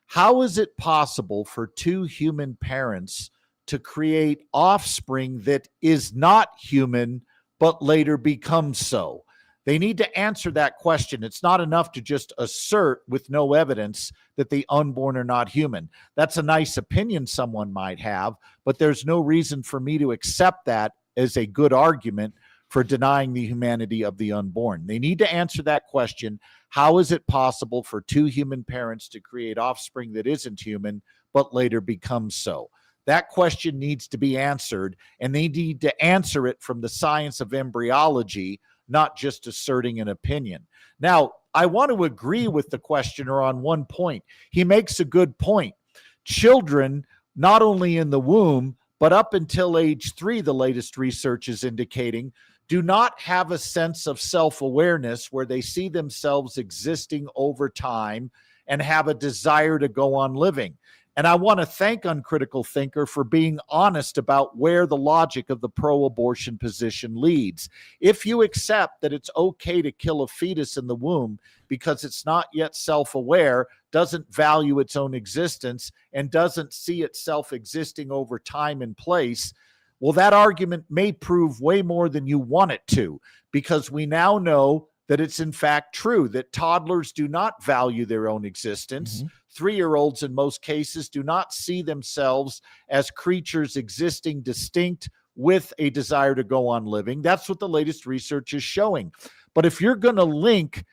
How is it possible for two human parents to create offspring that is not human, but later becomes so? They need to answer that question. It's not enough to just assert with no evidence that the unborn are not human. That's a nice opinion someone might have, but there's no reason for me to accept that as a good argument for denying the humanity of the unborn. They need to answer that question. How is it possible for two human parents to create offspring that isn't human, but later becomes so? That question needs to be answered, and they need to answer it from the science of embryology, not just asserting an opinion. Now, I want to agree with the questioner on one point. He makes a good point. Children, not only in the womb, but up until age 3, the latest research is indicating, do not have a sense of self-awareness where they see themselves existing over time and have a desire to go on living. And I want to thank Uncritical Thinker for being honest about where the logic of the pro-abortion position leads. If you accept that it's okay to kill a fetus in the womb because it's not yet self-aware, doesn't value its own existence, and doesn't see itself existing over time and place, well, that argument may prove way more than you want it to, because we now know that it's in fact true that toddlers do not value their own existence. 3-year-olds in most cases do not see themselves as creatures existing distinct with a desire to go on living. That's what the latest research is showing. But if you're going to link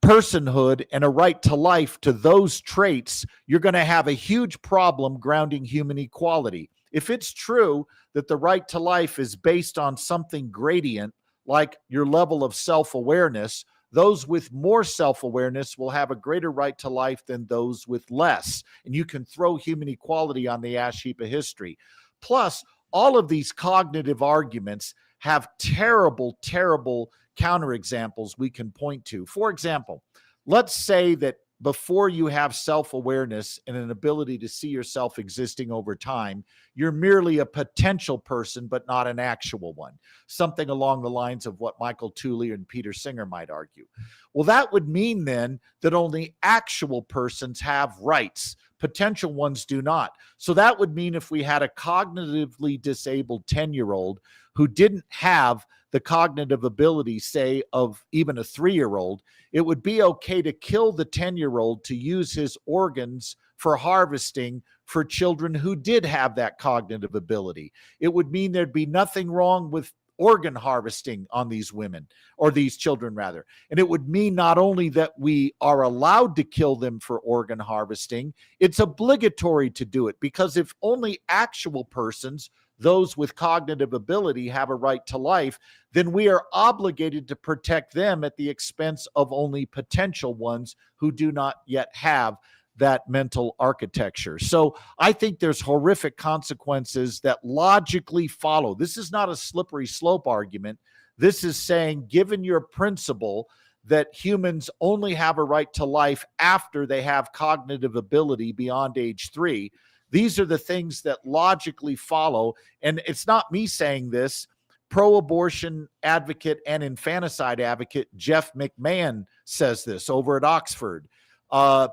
personhood and a right to life to those traits, you're going to have a huge problem grounding human equality. If it's true that the right to life is based on something gradient, like your level of self-awareness, those with more self-awareness will have a greater right to life than those with less. And you can throw human equality on the ash heap of history. Plus, all of these cognitive arguments have terrible, terrible counterexamples we can point to. For example, let's say that before you have self-awareness and an ability to see yourself existing over time, you're merely a potential person, but not an actual one. Something along the lines of what Michael Tooley and Peter Singer might argue. Well, that would mean then that only actual persons have rights. Potential ones do not. So that would mean if we had a cognitively disabled 10-year-old who didn't have the cognitive ability, say, of even a 3-year-old, it would be okay to kill the 10-year-old to use his organs for harvesting for children who did have that cognitive ability. It would mean there'd be nothing wrong with organ harvesting on these women, or these children rather. And it would mean not only that we are allowed to kill them for organ harvesting, it's obligatory to do it, because if only actual persons, those with cognitive ability, have a right to life, then we are obligated to protect them at the expense of only potential ones who do not yet have that mental architecture. So I think there's horrific consequences that logically follow. This is not a slippery slope argument. This is saying, given your principle that humans only have a right to life after they have cognitive ability beyond age 3, these are the things that logically follow. And it's not me saying this. Pro-abortion advocate and infanticide advocate Jeff McMahon says this over at Oxford.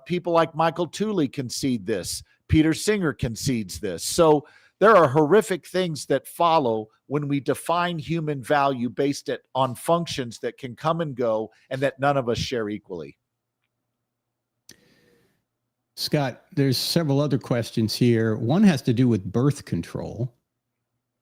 People like Michael Tooley concede this. Peter Singer concedes this. So there are horrific things that follow when we define human value based on functions that can come and go and that none of us share equally. Scott, there's several other questions here. One has to do with birth control.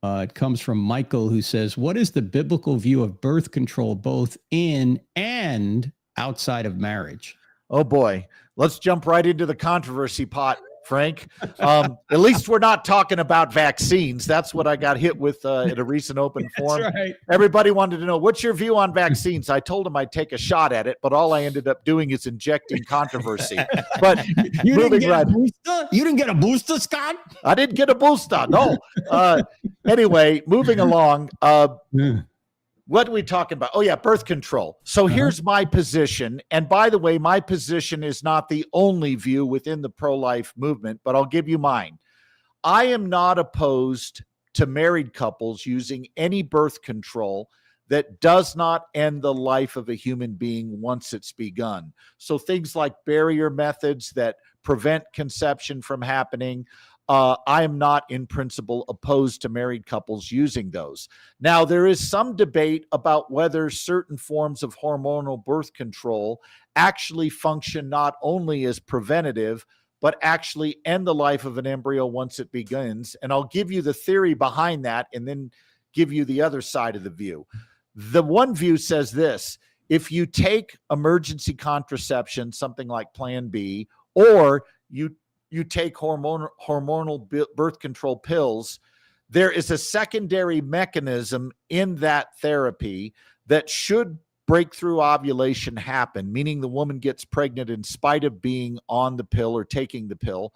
It comes from Michael, who says, what is the biblical view of birth control both in and outside of marriage? Oh boy, let's jump right into the controversy pot, Frank. At least we're not talking about vaccines. That's what I got hit with at a recent open forum. That's right. Everybody wanted to know, what's your view on vaccines? I told them I'd take a shot at it, but all I ended up doing is injecting controversy. But You moving didn't right, get a booster? You didn't get a booster, Scott? I didn't get a booster. No. Anyway, moving along. What are we talking about? Oh, yeah, birth control. So here's my position. And by the way, my position is not the only view within the pro-life movement, but I'll give you mine. I am not opposed to married couples using any birth control that does not end the life of a human being once it's begun. So things like barrier methods that prevent conception from happening, I am not in principle opposed to married couples using those. Now, there is some debate about whether certain forms of hormonal birth control actually function not only as preventative, but actually end the life of an embryo once it begins. And I'll give you the theory behind that and then give you the other side of the view. The one view says this: if you take emergency contraception, something like Plan B, or you take hormonal birth control pills, there is a secondary mechanism in that therapy that should breakthrough ovulation happen, meaning the woman gets pregnant in spite of being on the pill or taking the pill,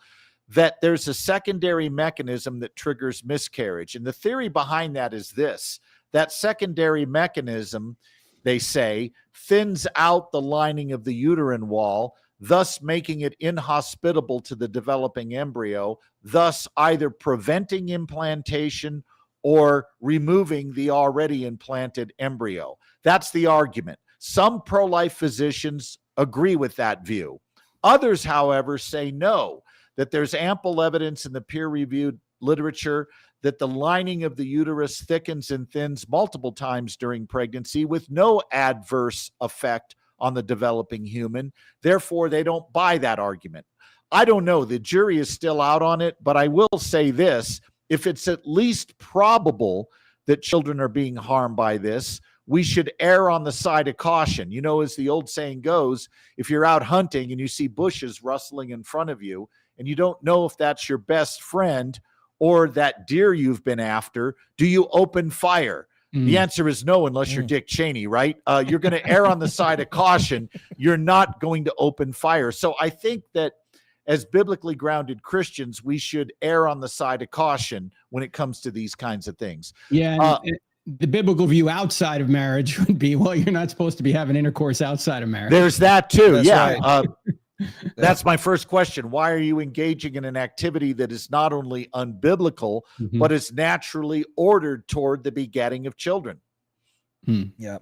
that there's a secondary mechanism that triggers miscarriage. And the theory behind that is this: that secondary mechanism, they say, thins out the lining of the uterine wall, thus making it inhospitable to the developing embryo, thus either preventing implantation or removing the already implanted embryo. That's the argument. Some pro-life physicians agree with that view. Others, however, say no, that there's ample evidence in the peer-reviewed literature that the lining of the uterus thickens and thins multiple times during pregnancy with no adverse effect on the developing human. Therefore, they don't buy that argument. I don't know. The jury is still out on it, but I will say this: if it's at least probable that children are being harmed by this, we should err on the side of caution. You know, as the old saying goes, if you're out hunting and you see bushes rustling in front of you and you don't know if that's your best friend or that deer you've been after, do you open fire? The answer is no, unless you're Dick Cheney, right? You're going to err on the side of caution. You're not going to open fire. So I think that as biblically grounded Christians, we should err on the side of caution when it comes to these kinds of things. Yeah. The biblical view outside of marriage would be, well, you're not supposed to be having intercourse outside of marriage. There's that too. That's yeah. right. That's my first question. Why are you engaging in an activity that is not only unbiblical, but is naturally ordered toward the begetting of children? Yeah.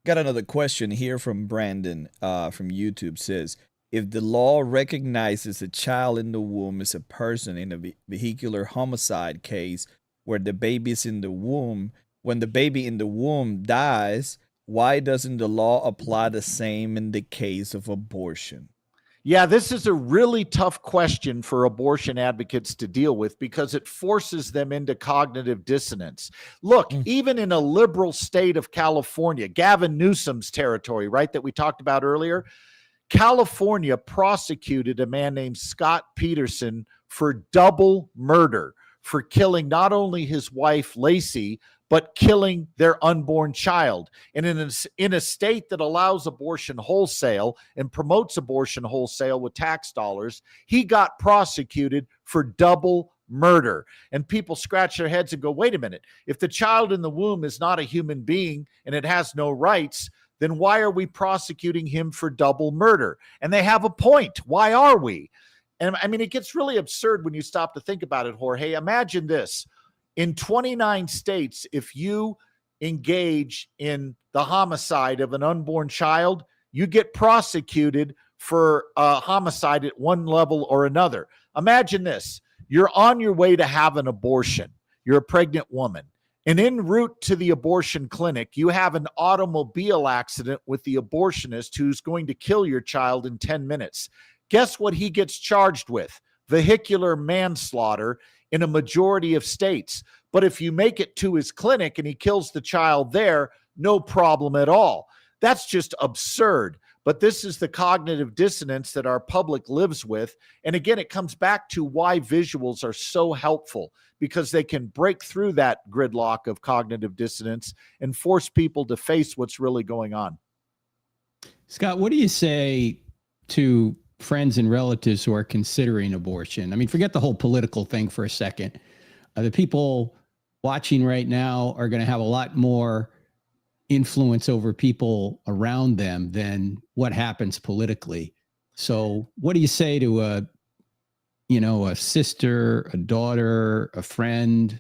Got another question here from Brandon from YouTube. Says, if the law recognizes a child in the womb as a person in a vehicular homicide case where the baby's in the womb, when the baby in the womb dies, why doesn't the law apply the same in the case of abortion? Yeah, this is a really tough question for abortion advocates to deal with because it forces them into cognitive dissonance. Look, even in a liberal state of California, Gavin Newsom's territory, right, that we talked about earlier, California prosecuted a man named Scott Peterson for double murder, for killing not only his wife, Lacey, but killing their unborn child. And in a state that allows abortion wholesale and promotes abortion wholesale with tax dollars, he got prosecuted for double murder. And people scratch their heads and go, wait a minute, if the child in the womb is not a human being and it has no rights, then why are we prosecuting him for double murder? And they have a point. Why are we? And I mean, it gets really absurd when you stop to think about it, Jorge. Imagine this. In 29 states, if you engage in the homicide of an unborn child, you get prosecuted for homicide at one level or another. Imagine this. You're on your way to have an abortion. You're a pregnant woman. And en route to the abortion clinic, you have an automobile accident with the abortionist who's going to kill your child in 10 minutes. Guess what he gets charged with? Vehicular manslaughter in a majority of states. But if you make it to his clinic and he kills the child there, no problem at all. That's just absurd. But this is the cognitive dissonance that our public lives with. And again, it comes back to why visuals are so helpful, because they can break through that gridlock of cognitive dissonance and force people to face what's really going on. Scott, what do you say to friends and relatives who are considering abortion? I mean, forget the whole political thing for a second. The people watching right now are going to have a lot more influence over people around them than what happens politically. So what do you say to a sister, a daughter, a friend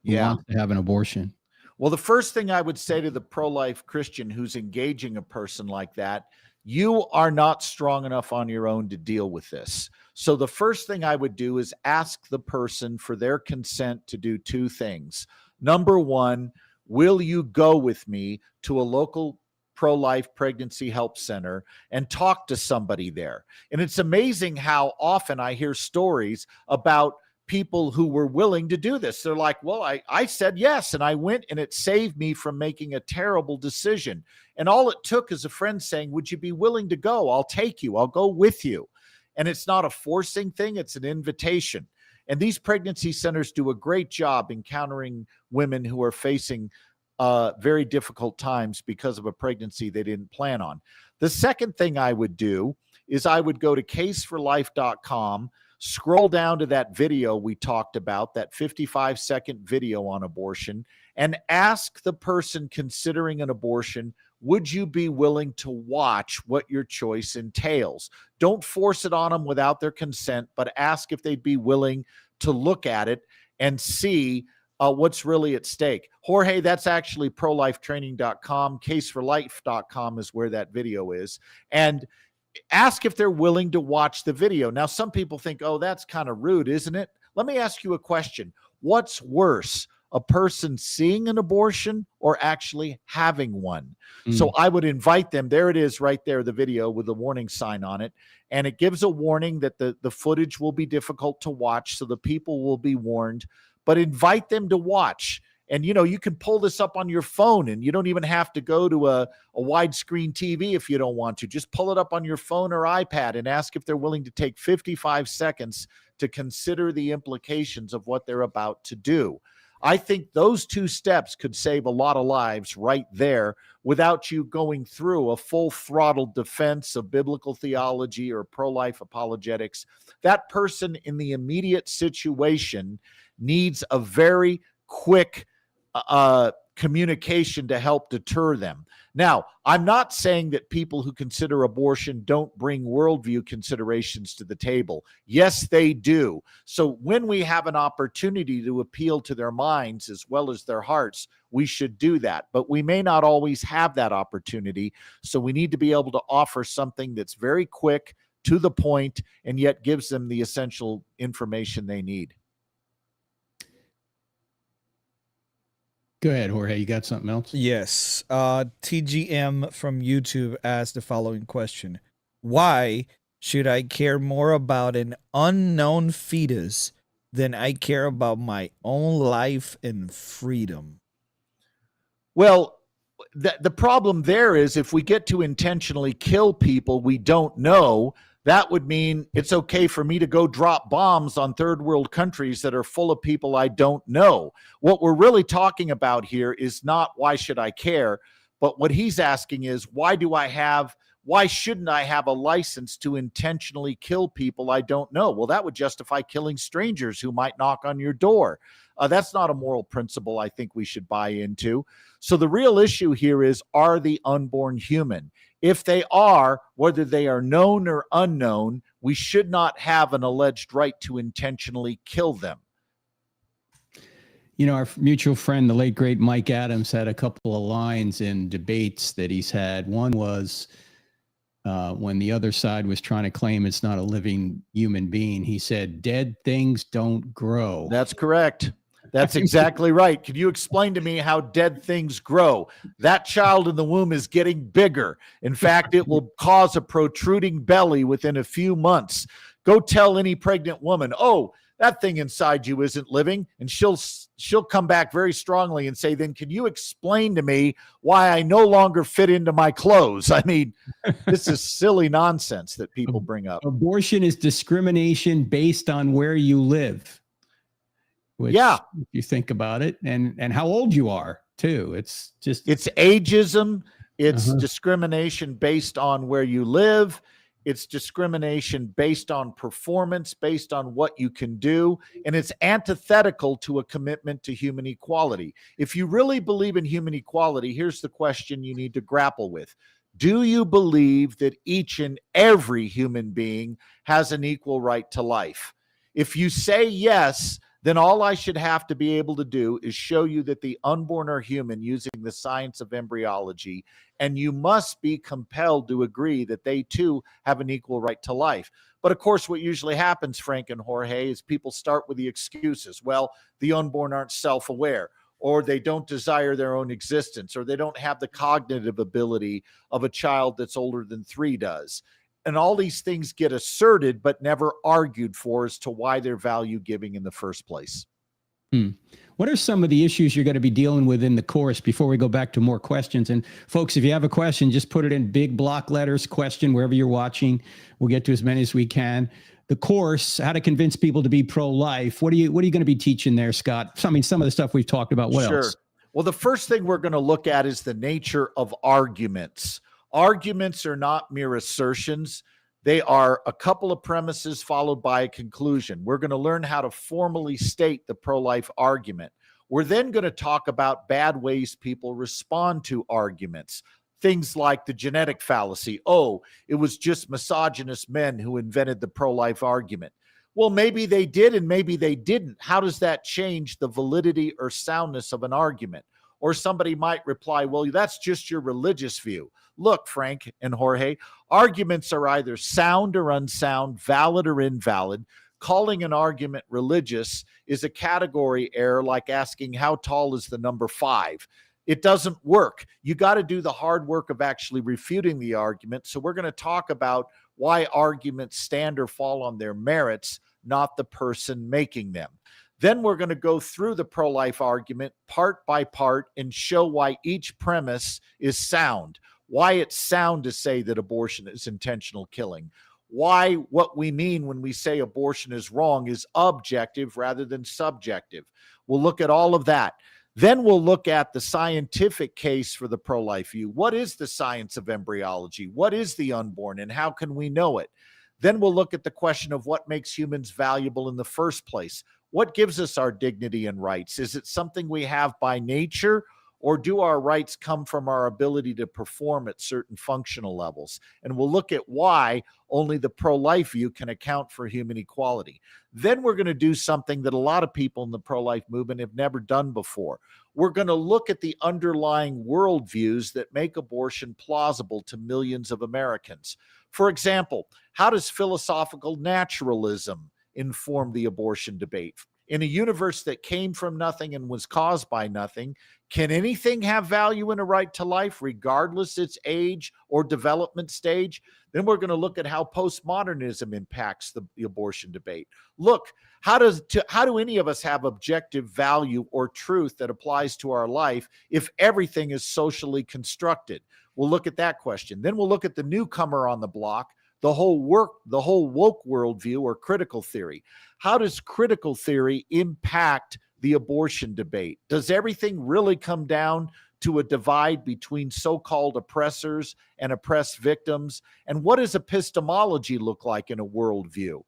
who wants to have an abortion? Well, the first thing I would say to the pro-life Christian who's engaging a person like that, you are not strong enough on your own to deal with this. So the first thing I would do is ask the person for their consent to do two things. Number one, will you go with me to a local pro-life pregnancy help center and talk to somebody there? And it's amazing how often I hear stories about people who were willing to do this. They're like, well, I said yes, and I went, and it saved me from making a terrible decision. And all it took is a friend saying, would you be willing to go? I'll take you. I'll go with you. And it's not a forcing thing. It's an invitation. And these pregnancy centers do a great job encountering women who are facing very difficult times because of a pregnancy they didn't plan on. The second thing I would do is I would go to caseforlife.com, scroll down to that video we talked about, that 55-second video on abortion, and ask the person considering an abortion, would you be willing to watch what your choice entails? Don't force it on them without their consent, but ask if they'd be willing to look at it and see what's really at stake. Jorge, that's actually prolifetraining.com. Caseforlife.com is where that video is. And ask if they're willing to watch the video. Now, some people think, oh, that's kind of rude, isn't it? Let me ask you a question. What's worse, a person seeing an abortion or actually having one? So I would invite them. There it is right there, the video with the warning sign on it. And it gives a warning that the footage will be difficult to watch, so the people will be warned. But invite them to watch. And, you can pull this up on your phone, and you don't even have to go to a widescreen TV if you don't want to. Just pull it up on your phone or iPad and ask if they're willing to take 55 seconds to consider the implications of what they're about to do. I think those two steps could save a lot of lives right there without you going through a full-throttle defense of biblical theology or pro-life apologetics. That person in the immediate situation needs a very quick communication to help deter them. Now, I'm not saying that people who consider abortion don't bring worldview considerations to the table. Yes, they do. So when we have an opportunity to appeal to their minds as well as their hearts, we should do that. But we may not always have that opportunity. So we need to be able to offer something that's very quick, to the point, and yet gives them the essential information they need. Go ahead, Jorge. You got something else? Yes. TGM from YouTube asked the following question. Why should I care more about an unknown fetus than I care about my own life and freedom? Well, the problem there is if we get to intentionally kill people we don't know, that would mean it's okay for me to go drop bombs on third world countries that are full of people I don't know. What we're really talking about here is not why should I care, but what he's asking is why shouldn't I have a license to intentionally kill people I don't know? Well, that would justify killing strangers who might knock on your door. That's not a moral principle I think we should buy into. So the real issue here is, are the unborn human? If they are, whether they are known or unknown, we should not have an alleged right to intentionally kill them. Our mutual friend, the late, great Mike Adams, had a couple of lines in debates that he's had. One was, when the other side was trying to claim it's not a living human being. He said, dead things don't grow. That's correct. That's exactly right. Can you explain to me how dead things grow? That child in the womb is getting bigger. In fact, it will cause a protruding belly within a few months. Go tell any pregnant woman, oh, that thing inside you isn't living, and she'll come back very strongly and say, then can you explain to me why I no longer fit into my clothes? I mean, this is silly nonsense that people bring up. Abortion is discrimination based on where you live. Which, yeah, if you think about it, and how old you are too. It's ageism. It's discrimination based on where you live. It's discrimination based on performance, based on what you can do. And it's antithetical to a commitment to human equality. If you really believe in human equality, here's the question you need to grapple with. Do you believe that each and every human being has an equal right to life? If you say yes, then all I should have to be able to do is show you that the unborn are human using the science of embryology, and you must be compelled to agree that they too have an equal right to life. But of course, what usually happens, Frank and Jorge, is people start with the excuses. Well, the unborn aren't self-aware, or they don't desire their own existence, or they don't have the cognitive ability of a child that's older than 3 does. And all these things get asserted but never argued for as to why they're value giving in the first place. What are some of the issues you're going to be dealing with in the course before we go back to more questions? And folks, if you have a question, just put it in big block letters, question, wherever you're watching. We'll get to as many as we can. The course, how to convince people to be pro-life. What are you going to be teaching there, Scott? I mean, some of the stuff we've talked about. What else? Well, the first thing we're going to look at is the nature of arguments. Arguments are not mere assertions. They are a couple of premises followed by a conclusion. We're going to learn how to formally state the pro-life argument. We're then going to talk about bad ways people respond to arguments. Things like the genetic fallacy. Oh, it was just misogynist men who invented the pro-life argument. Well, maybe they did and maybe they didn't. How does that change the validity or soundness of an argument? Or somebody might reply, well, that's just your religious view. Look, Frank and Jorge, arguments are either sound or unsound, valid or invalid. Calling an argument religious is a category error, like asking how tall is the number 5. It doesn't work. You got to do the hard work of actually refuting the argument. So we're going to talk about why arguments stand or fall on their merits, not the person making them. Then we're going to go through the pro-life argument part by part and show why each premise is sound, why it's sound to say that abortion is intentional killing, why what we mean when we say abortion is wrong is objective rather than subjective. We'll look at all of that. Then we'll look at the scientific case for the pro-life view. What is the science of embryology? What is the unborn, and how can we know it? Then we'll look at the question of what makes humans valuable in the first place. What gives us our dignity and rights? Is it something we have by nature, or do our rights come from our ability to perform at certain functional levels? And we'll look at why only the pro-life view can account for human equality. Then we're going to do something that a lot of people in the pro-life movement have never done before. We're going to look at the underlying worldviews that make abortion plausible to millions of Americans. For example, how does philosophical naturalism inform the abortion debate? In a universe that came from nothing and was caused by nothing, can anything have value and a right to life, regardless its age or development stage? Then we're going to look at how postmodernism impacts the abortion debate. Look, how do any of us have objective value or truth that applies to our life if everything is socially constructed? We'll look at that question. Then we'll look at the newcomer on the block, the whole woke worldview or critical theory. How does critical theory impact the abortion debate? Does everything really come down to a divide between so-called oppressors and oppressed victims? And what does epistemology look like in a worldview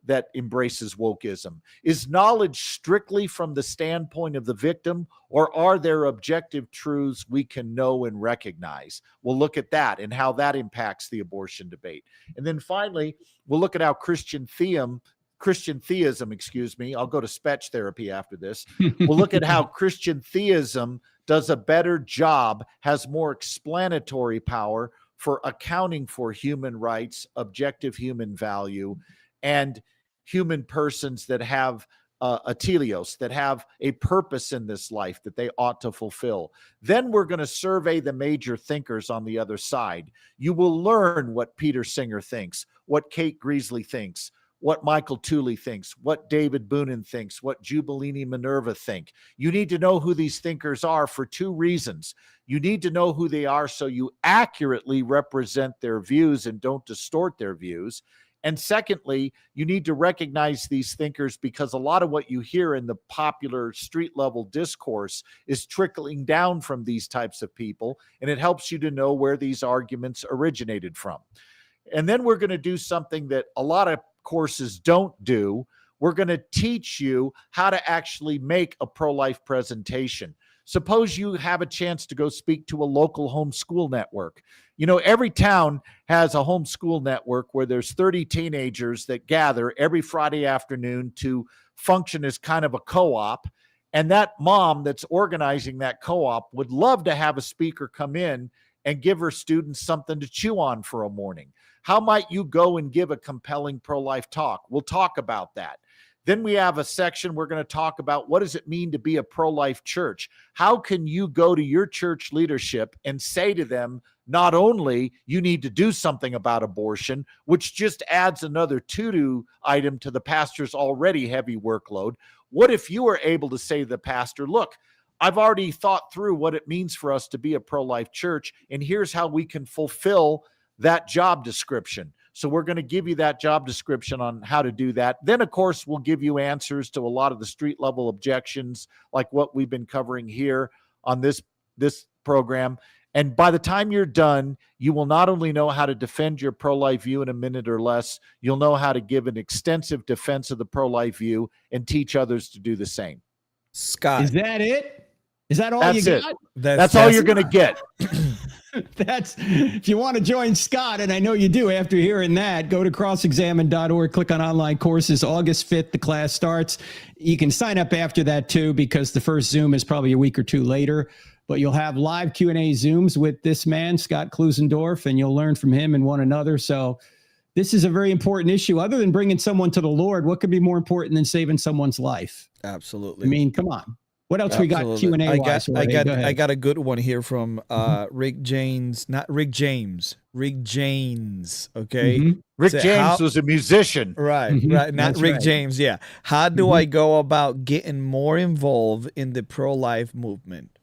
that embraces wokeism? Is knowledge strictly from the standpoint of the victim, or are there objective truths we can know and recognize? We'll look at that and how that impacts the abortion debate. And then finally, we'll look at how Christian theism, I'll go to speech therapy after this. We'll look at how Christian theism does a better job, has more explanatory power for accounting for human rights, objective human value, and human persons that have a teleos, that have a purpose in this life that they ought to fulfill. Then we're going to survey the major thinkers on the other side. You will learn what Peter Singer thinks, what Kate Greasley thinks, what Michael Tooley thinks, what David Boonin thinks, what Jubilini Minerva think. You need to know who these thinkers are for two reasons. You need to know who they are so you accurately represent their views and don't distort their views. And secondly, you need to recognize these thinkers because a lot of what you hear in the popular street level discourse is trickling down from these types of people, and it helps you to know where these arguments originated from. And then we're going to do something that a lot of courses don't do. We're going to teach you how to actually make a pro-life presentation. Suppose you have a chance to go speak to a local homeschool network. You know, every town has a homeschool network where there's 30 teenagers that gather every Friday afternoon to function as kind of a co-op. And that mom that's organizing that co-op would love to have a speaker come in and give her students something to chew on for a morning. How might you go and give a compelling pro-life talk? We'll talk about that. Then we have a section we're going to talk about what does it mean to be a pro-life church? How can you go to your church leadership and say to them, not only you need to do something about abortion, which just adds another to-do item to the pastor's already heavy workload. What if you were able to say to the pastor, look, I've already thought through what it means for us to be a pro-life church, and here's how we can fulfill that job description. So we're going to give you that job description on how to do that. Then, of course, we'll give you answers to a lot of the street level objections, like what we've been covering here on this program. And by the time you're done, you will not only know how to defend your pro-life view in a minute or less, you'll know how to give an extensive defense of the pro-life view and teach others to do the same. Scott. Is that it? Is that all That's you it. got? That's all you're going to get. That's, if you want to join Scott, and I know you do after hearing that, go to crossexamine.org, click on online courses. August 5th, the class starts. You can sign up after that too, because the first Zoom is probably a week or two later, but you'll have live Q&A Zooms with this man, Scott Klusendorf, and you'll learn from him and one another. So this is a very important issue. Other than bringing someone to the Lord, what could be more important than saving someone's life? Absolutely. I mean, come on. What else Absolutely. we got Q&A wise? I got a good one here from Rick James, not Rick James, Rick James. Okay. Mm-hmm. Rick James was a musician. Right. Mm-hmm. Right. Not That's Rick right. James. Yeah. How do I go about getting more involved in the pro-life movement?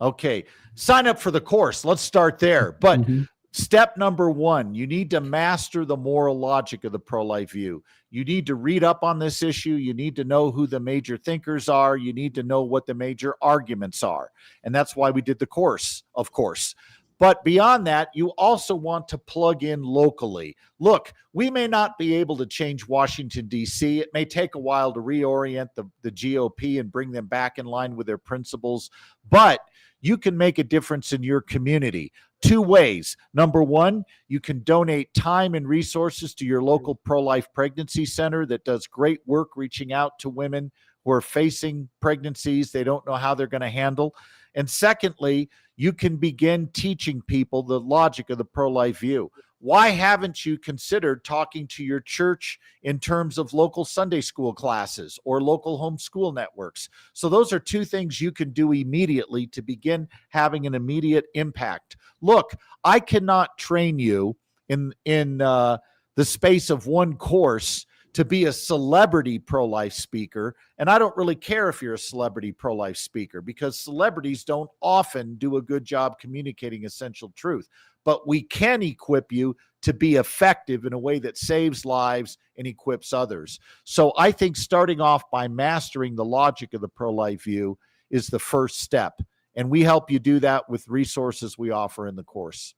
Okay. Sign up for the course. Let's start there. But Mm-hmm. step number one, you need to master the moral logic of the pro-life view. You need to read up on this issue. You need to know who the major thinkers are. You need to know what the major arguments are. And that's why we did the course, of course. But beyond that, you also want to plug in locally. Look, we may not be able to change Washington, D.C. It may take a while to reorient the GOP and bring them back in line with their principles, but you can make a difference in your community. Two ways. Number one, you can donate time and resources to your local pro-life pregnancy center that does great work reaching out to women who are facing pregnancies they don't know how they're going to handle. And secondly, you can begin teaching people the logic of the pro-life view. Why haven't you considered talking to your church in terms of local Sunday school classes or local homeschool networks? So those are two things you can do immediately to begin having an immediate impact. Look, I cannot train you in the space of one course to be a celebrity pro-life speaker. And I don't really care if you're a celebrity pro-life speaker, because celebrities don't often do a good job communicating essential truth. But we can equip you to be effective in a way that saves lives and equips others. So I think starting off by mastering the logic of the pro-life view is the first step. And we help you do that with resources we offer in the course.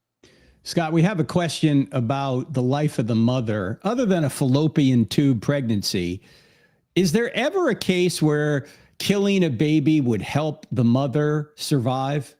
Scott, we have a question about the life of the mother. Other than a fallopian tube pregnancy, is there ever a case where killing a baby would help the mother survive?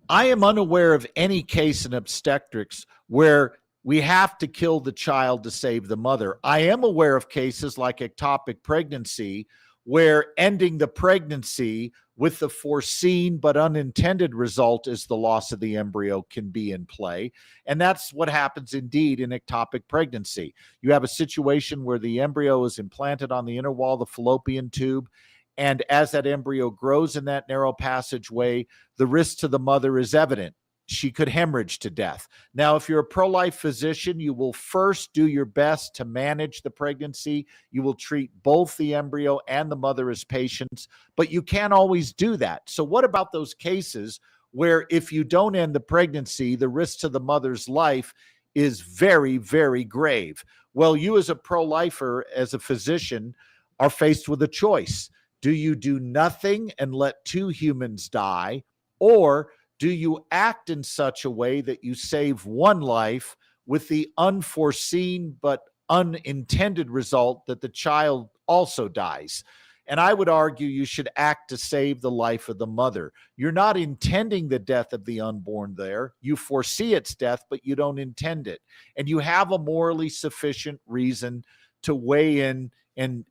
I am unaware of any case in obstetrics where we have to kill the child to save the mother. I am aware of cases like ectopic pregnancy where ending the pregnancy with the foreseen but unintended result is the loss of the embryo can be in play. And that's what happens indeed in ectopic pregnancy. You have a situation where the embryo is implanted on the inner wall of the fallopian tube, and as that embryo grows in that narrow passageway, the risk to the mother is evident. She could hemorrhage to death. Now, if you're a pro-life physician, you will first do your best to manage the pregnancy. You will treat both the embryo and the mother as patients, but you can't always do that. So what about those cases where if you don't end the pregnancy, the risk to the mother's life is very, very grave? Well, you as a pro-lifer, as a physician, are faced with a choice. Do you do nothing and let 2 humans die, or do you act in such a way that you save 1 life with the unforeseen but unintended result that the child also dies? And I would argue you should act to save the life of the mother. You're not intending the death of the unborn there. You foresee its death, but you don't intend it. And you have a morally sufficient reason to weigh in and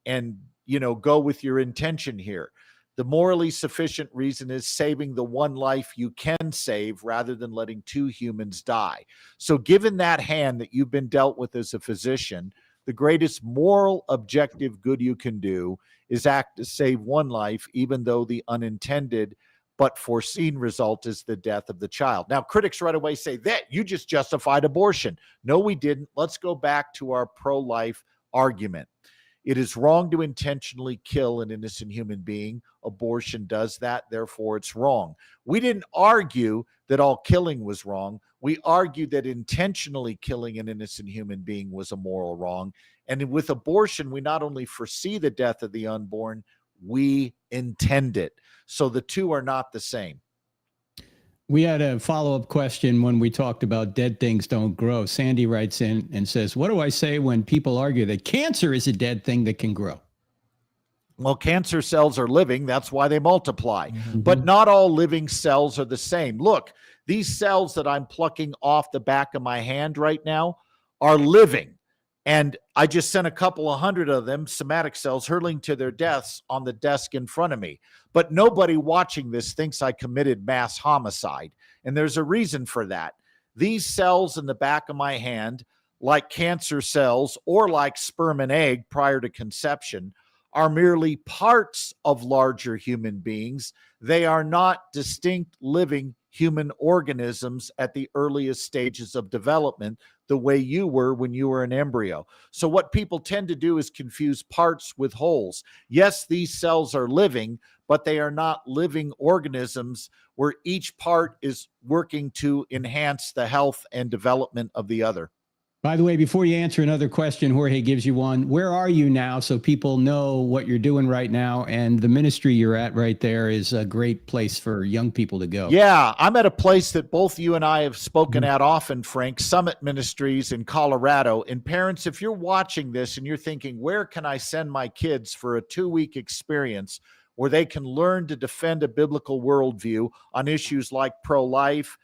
go with your intention here. The morally sufficient reason is saving the 1 life you can save rather than letting 2 humans die. So given that hand that you've been dealt with as a physician, the greatest moral objective good you can do is act to save 1 life, even though the unintended but foreseen result is the death of the child. Now, critics right away say that you just justified abortion. No, we didn't. Let's go back to our pro-life argument. It is wrong to intentionally kill an innocent human being. Abortion does that, therefore it's wrong. We didn't argue that all killing was wrong. We argued that intentionally killing an innocent human being was a moral wrong. And with abortion, we not only foresee the death of the unborn, we intend it. So the two are not the same. We had a follow-up question when we talked about dead things don't grow. Sandy writes in and says, what do I say when people argue that cancer is a dead thing that can grow? Well, cancer cells are living. That's why they multiply. Mm-hmm. But not all living cells are the same. Look, these cells that I'm plucking off the back of my hand right now are living. And I just sent a couple of hundred of them, somatic cells, hurtling to their deaths on the desk in front of me. But nobody watching this thinks I committed mass homicide. And there's a reason for that. These cells in the back of my hand, like cancer cells or like sperm and egg prior to conception, are merely parts of larger human beings. They are not distinct living human organisms at the earliest stages of development, the way you were when you were an embryo. So what people tend to do is confuse parts with wholes. Yes, these cells are living, but they are not living organisms where each part is working to enhance the health and development of the other. By the way, before you answer another question, Jorge gives you one. Where are you now so people know what you're doing right now? And the ministry you're at right there is a great place for young people to go. Yeah, I'm at a place that both you and I have spoken at often, Frank, Summit Ministries in Colorado. And parents, if you're watching this and you're thinking, where can I send my kids for a 2-week experience where they can learn to defend a biblical worldview on issues like pro-life,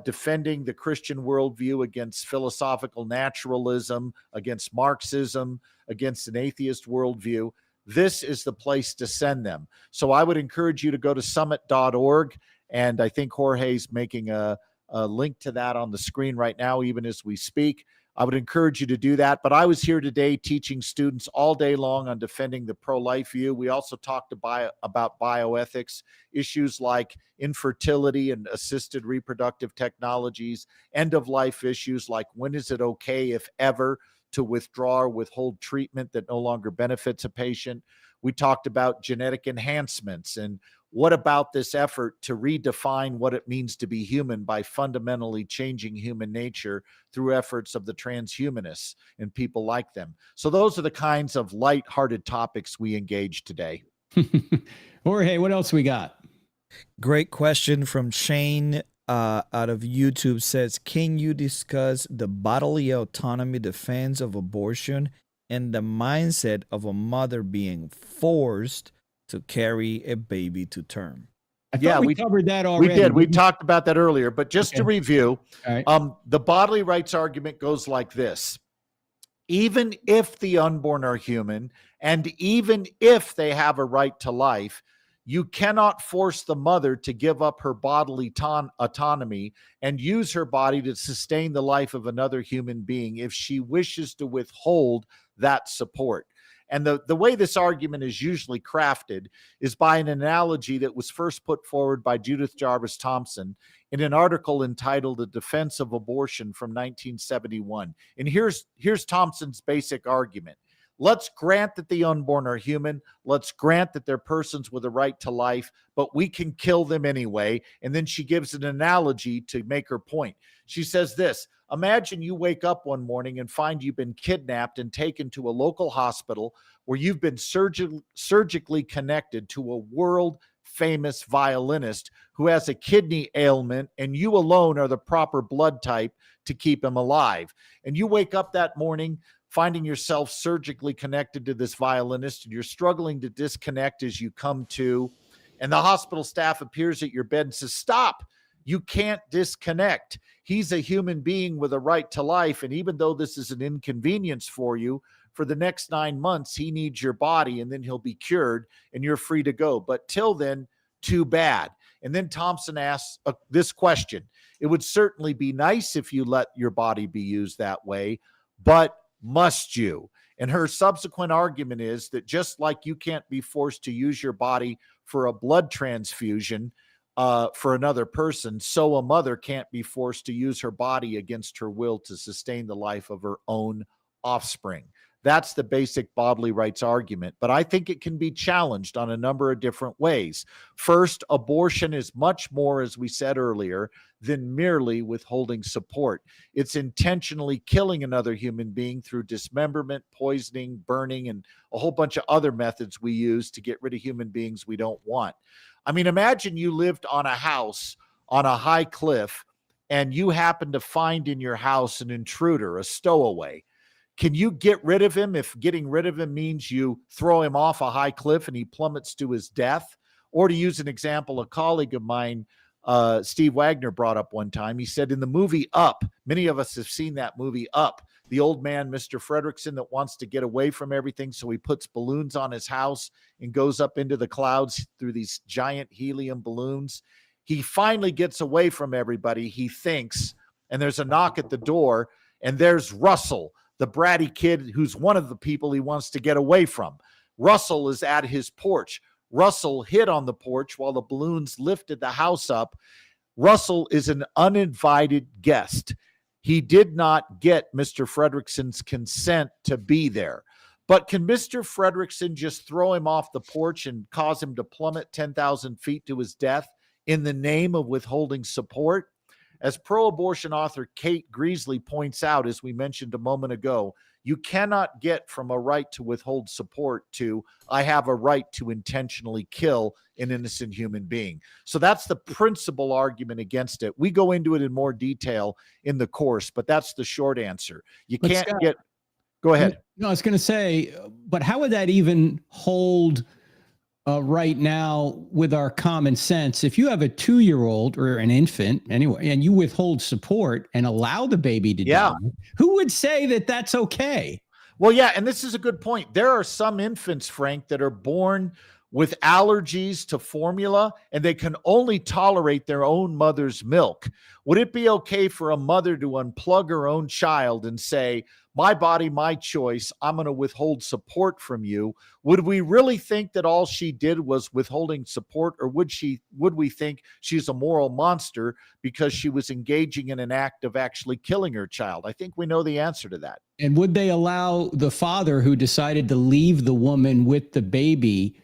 defending the Christian worldview against philosophical naturalism, against Marxism, against an atheist worldview, this is the place to send them. So I would encourage you to go to summit.org. And I think Jorge's making a link to that on the screen right now, even as we speak. I would encourage you to do that. But I was here today teaching students all day long on defending the pro-life view. We also talked about bioethics, issues like infertility and assisted reproductive technologies, end-of-life issues like when is it okay, if ever, to withdraw or withhold treatment that no longer benefits a patient. We talked about genetic enhancements and what about this effort to redefine what it means to be human by fundamentally changing human nature through efforts of the transhumanists and people like them. So those are the kinds of lighthearted topics we engage today. Jorge, what else we got? Great question from Shane out of YouTube. Says, can you discuss the bodily autonomy defense of abortion and the mindset of a mother being forced to carry a baby to term? We covered that already. We did. We talked about that earlier, but just to review, right. the bodily rights argument goes like this. even if the unborn are human, and even if they have a right to life, you cannot force the mother to give up her bodily autonomy and use her body to sustain the life of another human being if she wishes to withhold that support. And the way this argument is usually crafted is by an analogy that was first put forward by Judith Jarvis Thompson in an article entitled "A Defense of Abortion" from 1971. And here's Thompson's basic argument. Let's grant that the unborn are human. Let's grant that they're persons with a right to life, but we can kill them anyway. And then she gives an analogy to make her point. She says this: imagine you wake up one morning and find you've been kidnapped and taken to a local hospital where you've been surgically connected to a world famous violinist who has a kidney ailment, and you alone are the proper blood type to keep him alive. And you wake up that morning finding yourself surgically connected to this violinist, and you're struggling to disconnect as you come to, and the hospital staff appears at your bed and says, "Stop, you can't disconnect. He's a human being with a right to life, and even though this is an inconvenience for you, for the next 9 months, he needs your body, and then he'll be cured, and you're free to go. But till then, too bad." And then Thompson asks this question: it would certainly be nice if you let your body be used that way, but must you? And her subsequent argument is that just like you can't be forced to use your body for a blood transfusion for another person, so a mother can't be forced to use her body against her will to sustain the life of her own offspring. That's the basic bodily rights argument, but I think it can be challenged on a number of different ways. First, abortion is much more, as we said earlier, than merely withholding support. It's intentionally killing another human being through dismemberment, poisoning, burning, and a whole bunch of other methods we use to get rid of human beings we don't want. I mean, imagine you lived on a house on a high cliff and you happen to find in your house an intruder, a stowaway. Can you get rid of him if getting rid of him means you throw him off a high cliff and he plummets to his death? Or to use an example, a colleague of mine, Steve Wagner, brought up one time. He said in the movie Up, many of us have seen that movie Up, the old man, Mr. Fredrickson, that wants to get away from everything, so he puts balloons on his house and goes up into the clouds through these giant helium balloons. He finally gets away from everybody, he thinks, and there's a knock at the door, and there's Russell, the bratty kid who's one of the people he wants to get away from. Russell is at his porch. Russell hid on the porch while the balloons lifted the house up. Russell is an uninvited guest. He did not get Mr. Fredrickson's consent to be there. But can Mr. Fredrickson just throw him off the porch and cause him to plummet 10,000 feet to his death in the name of withholding support? As pro-abortion author Kate Greasley points out, as we mentioned a moment ago, you cannot get from a right to withhold support to I have a right to intentionally kill an innocent human being. So that's the principal argument against it. We go into it in more detail in the course, but that's the short answer. You can't get... Go ahead. No, I was going to say, but how would that even hold right now with our common sense? If you have a 2-year-old or an infant anyway, and you withhold support and allow the baby to die, who would say that that's okay? Well, yeah, and this is a good point. There are some infants, Frank, that are born with allergies to formula, and they can only tolerate their own mother's milk. Would it be okay for a mother to unplug her own child and say, my body, my choice, I'm going to withhold support from you? Would we really think that all she did was withholding support, or would we think she's a moral monster because she was engaging in an act of actually killing her child? I think we know the answer to that. And would they allow the father who decided to leave the woman with the baby,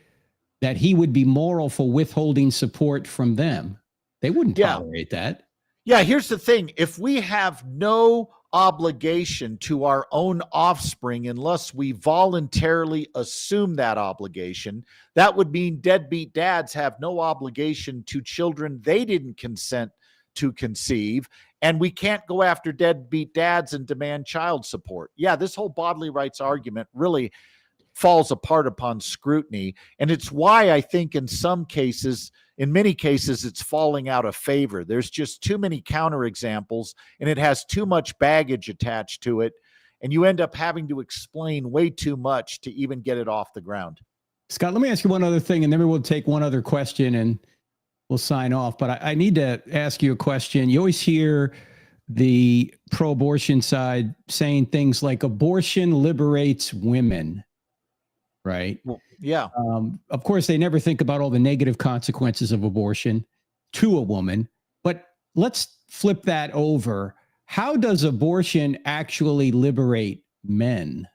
that he would be moral for withholding support from them? They wouldn't tolerate that. Yeah, here's the thing. If we have no obligation to our own offspring unless we voluntarily assume that obligation, that would mean deadbeat dads have no obligation to children they didn't consent to conceive, and we can't go after deadbeat dads and demand child support. Yeah, this whole bodily rights argument really falls apart upon scrutiny, and it's why I think in many cases, it's falling out of favor. There's just too many counterexamples, and it has too much baggage attached to it. and you end up having to explain way too much to even get it off the ground. Scott, let me ask you one other thing, and then we'll take one other question and we'll sign off. But I need to ask you a question. You always hear the pro-abortion side saying things like abortion liberates women, right? Well, yeah. Of course, they never think about all the negative consequences of abortion to a woman. But let's flip that over. How does abortion actually liberate men?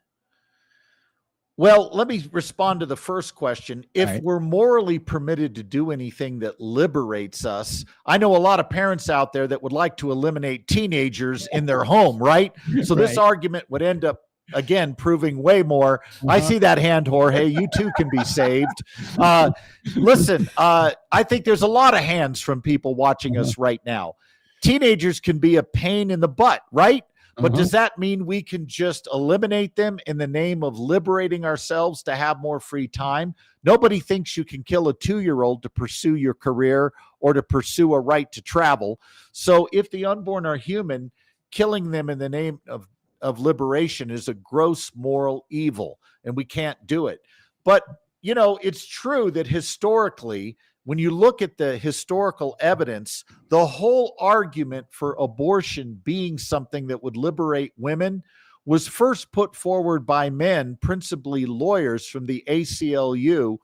Well, let me respond to the first question. If Right. we're morally permitted to do anything that liberates us, I know a lot of parents out there that would like to eliminate teenagers in their home, right? So this Right. argument would end up, again, proving way more. I see that hand, Jorge. You too can be saved. Listen, I think there's a lot of hands from people watching us right now. Teenagers can be a pain in the butt, right? But does that mean we can just eliminate them in the name of liberating ourselves to have more free time? Nobody thinks you can kill a 2-year-old to pursue your career or to pursue a right to travel. So if the unborn are human, killing them in the name of liberation is a gross moral evil, and we can't do it. But, you know, it's true that historically, when you look at the historical evidence, the whole argument for abortion being something that would liberate women was first put forward by men, principally lawyers from the ACLU,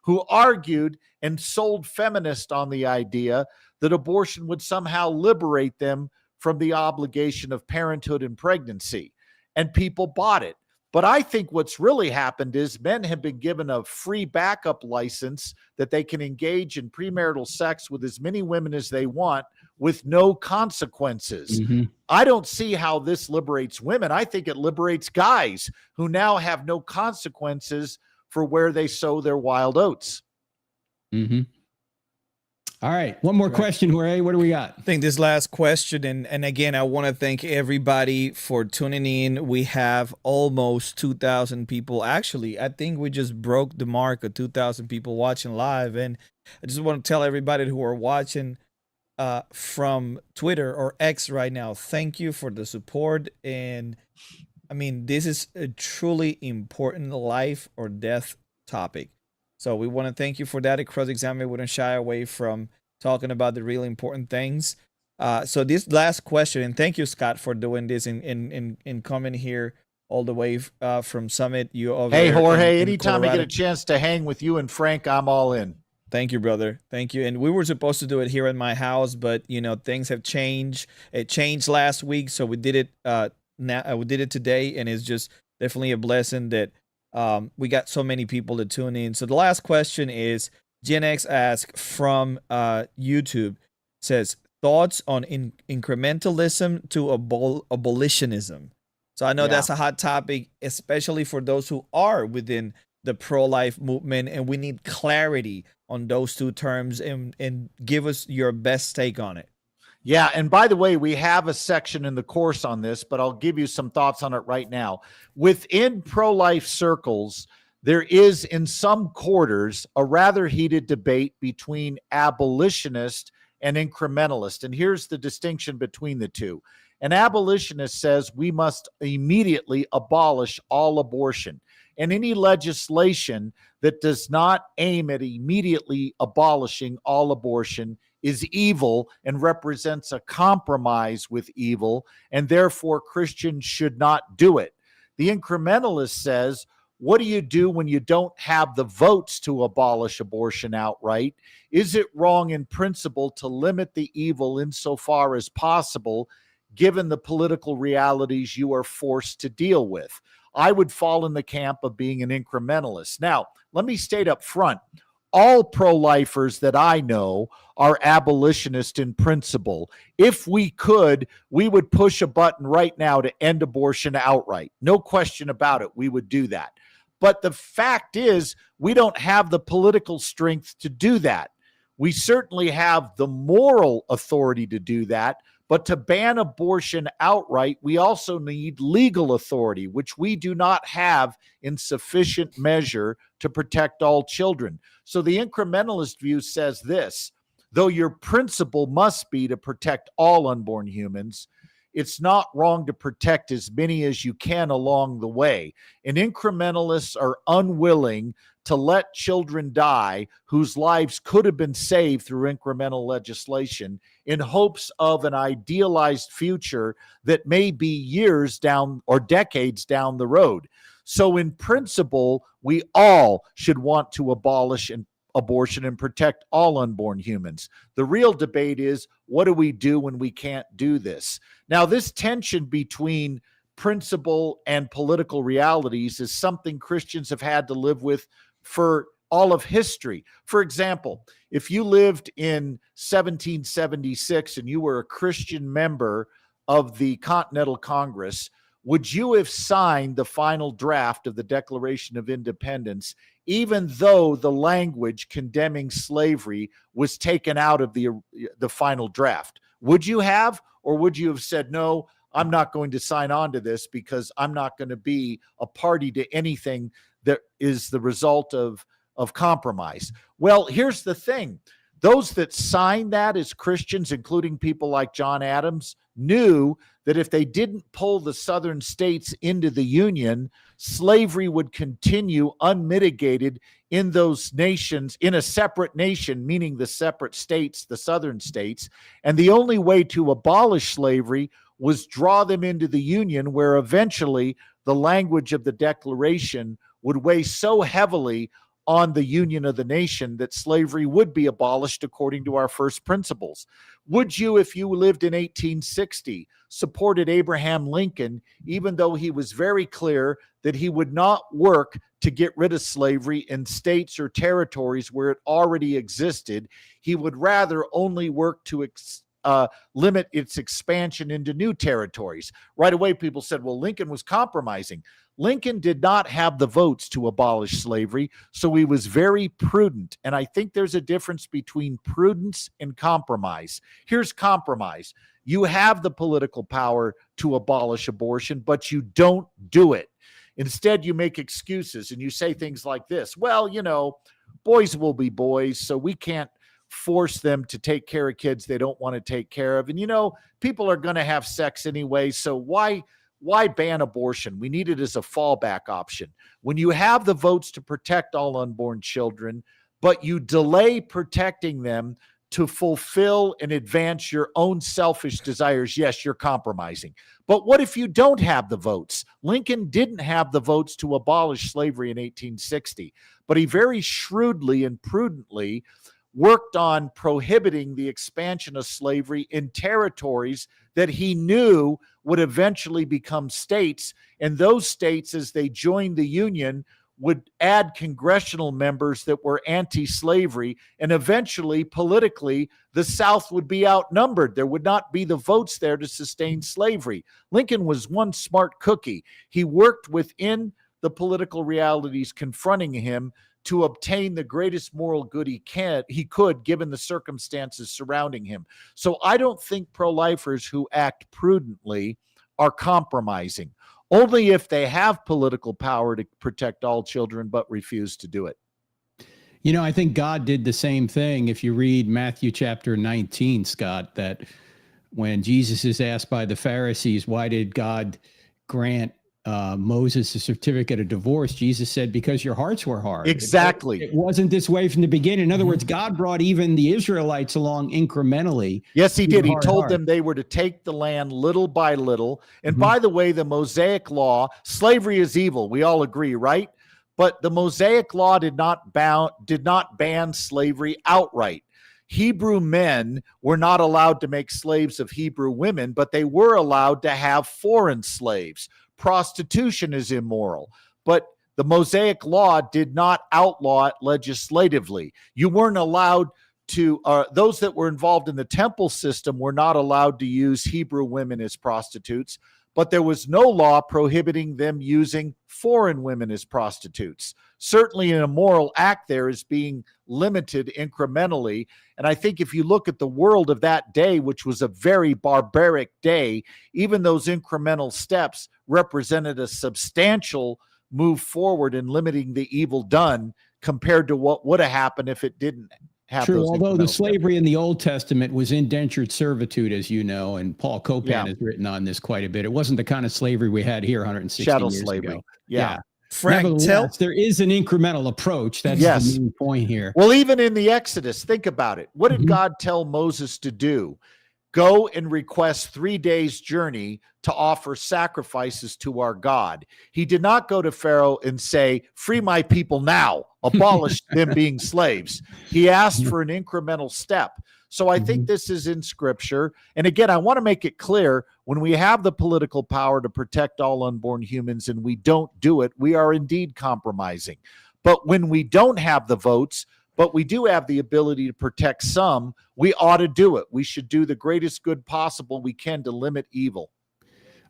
who argued and sold feminists on the idea that abortion would somehow liberate them from the obligation of parenthood and pregnancy. And people bought it. But I think what's really happened is men have been given a free backup license that they can engage in premarital sex with as many women as they want with no consequences. I don't see how this liberates women. I think it liberates guys who now have no consequences for where they sow their wild oats. All right. One more question, Jorge. What do we got? I think this last question, and again, I want to thank everybody for tuning in. We have almost 2,000 people. Actually, I think we just broke the mark of 2,000 people watching live. And I just want to tell everybody who are watching from Twitter or X right now, thank you for the support. And I mean, this is a truly important life or death topic. So we want to thank you for that. At Cross-Examine, we wouldn't shy away from talking about the really important things. So this last question, and thank you, Scott, for doing this in coming here all the way from Summit. You over Hey, Jorge, in anytime I Colorado. get a chance to hang with you and Frank, I'm all in. Thank you, brother. Thank you. And we were supposed to do it here in my house, but you know, things have changed. It changed last week, so we did it now. We did it today, and it's just definitely a blessing that we got so many people to tune in. So the last question is Gen X asks from YouTube, says thoughts on incrementalism to abolitionism. So I know that's a hot topic, especially for those who are within the pro-life movement, and we need clarity on those two terms, and give us your best take on it. Yeah, and by the way, we have a section in the course on this, but I'll give you some thoughts on it right now. Within pro-life circles, there is in some quarters a rather heated debate between abolitionist and incrementalist. And here's the distinction between the two. An abolitionist says we must immediately abolish all abortion, and any legislation that does not aim at immediately abolishing all abortion is evil and represents a compromise with evil, and therefore Christians should not do it. The incrementalist says, what do you do when you don't have the votes to abolish abortion outright? Is it wrong in principle to limit the evil insofar as possible, given the political realities you are forced to deal with? I would fall in the camp of being an incrementalist. Now, let me state up front, all pro-lifers that I know are abolitionist in principle. If we could, we would push a button right now to end abortion outright. No question about it, we would do that. But the fact is, we don't have the political strength to do that. We certainly have the moral authority to do that, but to ban abortion outright, we also need legal authority, which we do not have in sufficient measure to protect all children. So the incrementalist view says this: though your principle must be to protect all unborn humans, it's not wrong to protect as many as you can along the way. And incrementalists are unwilling to let children die whose lives could have been saved through incremental legislation in hopes of an idealized future that may be years down or decades down the road. So in principle, we all should want to abolish abortion and protect all unborn humans. The real debate is, what do we do when we can't do this? Now, this tension between principle and political realities is something Christians have had to live with for all of history. For example, if you lived in 1776 and you were a Christian member of the Continental Congress, would you have signed the final draft of the Declaration of Independence, even though the language condemning slavery was taken out of the final draft? Would you have, or would you have said, no, I'm not going to sign on to this because I'm not going to be a party to anything that is the result of compromise? Well, here's the thing. Those that signed that as Christians, including people like John Adams, knew that if they didn't pull the southern states into the Union, slavery would continue unmitigated in those nations, in a separate nation, meaning the separate states, the southern states. And the only way to abolish slavery was draw them into the Union, where eventually the language of the Declaration would weigh so heavily on the union of the nation that slavery would be abolished according to our first principles. Would you, if you lived in 1860, supported Abraham Lincoln, even though he was very clear that he would not work to get rid of slavery in states or territories where it already existed? He would rather only work to limit its expansion into new territories. Right away, people said, well, Lincoln was compromising. Lincoln did not have the votes to abolish slavery, so he was very prudent. And I think there's a difference between prudence and compromise. Here's compromise. You have the political power to abolish abortion, but you don't do it. Instead, you make excuses and you say things like this. Well, you know, boys will be boys, so we can't force them to take care of kids they don't want to take care of. And, you know, people are going to have sex anyway, so why ban abortion? We need it as a fallback option. When you have the votes to protect all unborn children, but you delay protecting them to fulfill and advance your own selfish desires, yes, you're compromising. But what if you don't have the votes? Lincoln didn't have the votes to abolish slavery in 1860, but he very shrewdly and prudently worked on prohibiting the expansion of slavery in territories that he knew would eventually become states. And those states, as they joined the Union, would add congressional members that were anti-slavery. And eventually, politically, the South would be outnumbered. There would not be the votes there to sustain slavery. Lincoln was one smart cookie. He worked within the political realities confronting him to obtain the greatest moral good he could, given the circumstances surrounding him. So I don't think pro-lifers who act prudently are compromising, only if they have political power to protect all children but refuse to do it. You know, I think God did the same thing. If you read Matthew chapter 19, Scott, that when Jesus is asked by the Pharisees, why did God grant Moses a certificate of divorce, Jesus said, because your hearts were hard. Exactly. It wasn't this way from the beginning. In other words, God brought even the Israelites along incrementally. Yes, he did. He told them they were to take the land little by little. And by the way, the Mosaic law, slavery is evil. We all agree, right? But the Mosaic law did not ban slavery outright. Hebrew men were not allowed to make slaves of Hebrew women, but they were allowed to have foreign slaves. Prostitution is immoral, but the Mosaic law did not outlaw it legislatively. You weren't allowed to, those that were involved in the temple system were not allowed to use Hebrew women as prostitutes, but there was no law prohibiting them using foreign women as prostitutes. Certainly an immoral act there is being limited incrementally. And I think if you look at the world of that day, which was a very barbaric day, even those incremental steps represented a substantial move forward in limiting the evil done compared to what would have happened if it didn't have True, those. although the incremental steps. slavery in the Old Testament was indentured servitude, as you know, and Paul Copan Yeah. has written on this quite a bit. It wasn't the kind of slavery we had here 160 Chattel years slavery. ago. Yeah. Frank, Nevertheless, there is an incremental approach. That's Yes. the main point here. Well, even in the Exodus, think about it. What did Mhm. God tell Moses to do? Go and request 3 days' journey to offer sacrifices to our God. He did not go to Pharaoh and say, free my people now, abolish them being slaves. He asked for an incremental step. So I think this is in scripture. And again, I want to make it clear, when we have the political power to protect all unborn humans and we don't do it, we are indeed compromising. But when we don't have the votes, but we do have the ability to protect some, we ought to do it. We should do the greatest good possible we can to limit evil.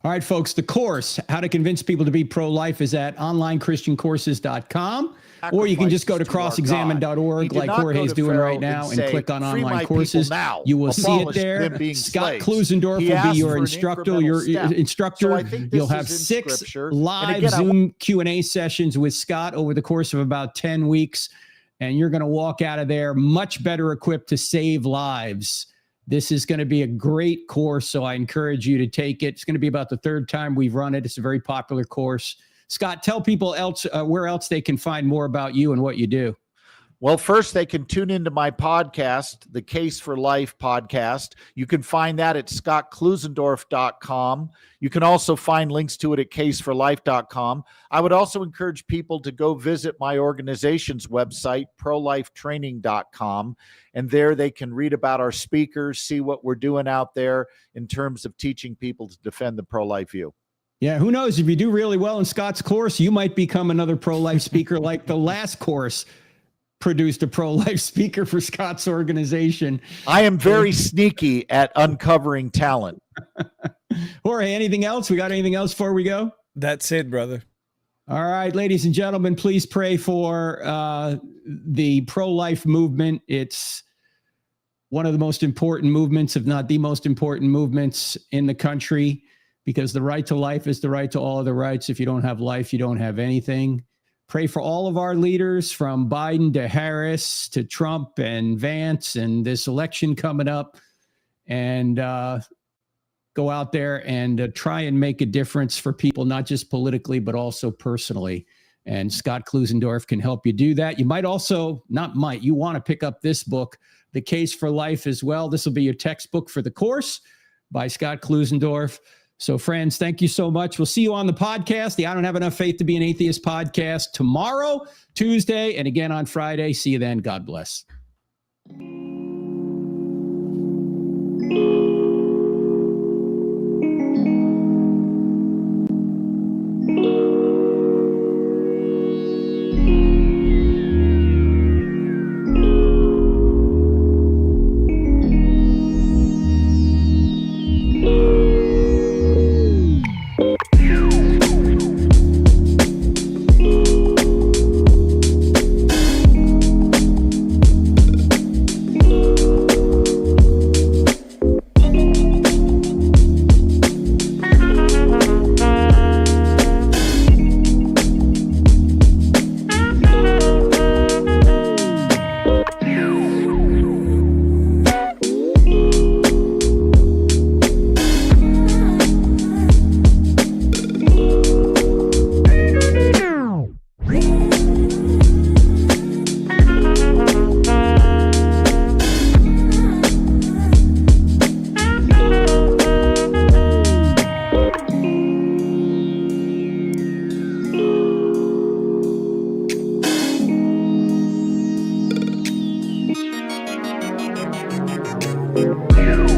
All right, folks, the course, How to Convince People to be Pro-Life, is at onlinechristiancourses.com. Or you can just go to crossexamine.org like Jorge's doing right now and click on online courses. You will see it there. Scott Klusendorf will be your instructor. You'll have 6 live Zoom Q&A sessions with Scott over the course of about 10 weeks. And you're going to walk out of there much better equipped to save lives. This is going to be a great course, so I encourage you to take it. It's going to be about the 3rd time we've run it. It's a very popular course. Scott, tell people where else they can find more about you and what you do. Well, first, they can tune into my podcast, the Case for Life podcast. You can find that at scottklusendorf.com. You can also find links to it at caseforlife.com. I would also encourage people to go visit my organization's website, prolifetraining.com. And there they can read about our speakers, see what we're doing out there in terms of teaching people to defend the pro-life view. Yeah, who knows? If you do really well in Scott's course, you might become another pro-life speaker like the last course produced a pro-life speaker for Scott's organization. I am very sneaky at uncovering talent. Jorge, anything else? We got anything else before we go? That's it, brother. All right, ladies and gentlemen, please pray for the pro-life movement. It's one of the most important movements, if not the most important movements in the country, because the right to life is the right to all other rights. If you don't have life, you don't have anything. Pray for all of our leaders, from Biden to Harris to Trump and Vance and this election coming up, and go out there and try and make a difference for people, not just politically, but also personally. And Scott Klusendorf can help you do that. You might also, you want to pick up this book, The Case for Life, as well. This will be your textbook for the course by Scott Klusendorf. So, friends, thank you so much. We'll see you on the podcast, the I Don't Have Enough Faith to Be an Atheist podcast, tomorrow, Tuesday, and again on Friday. See you then. God bless. Yeah.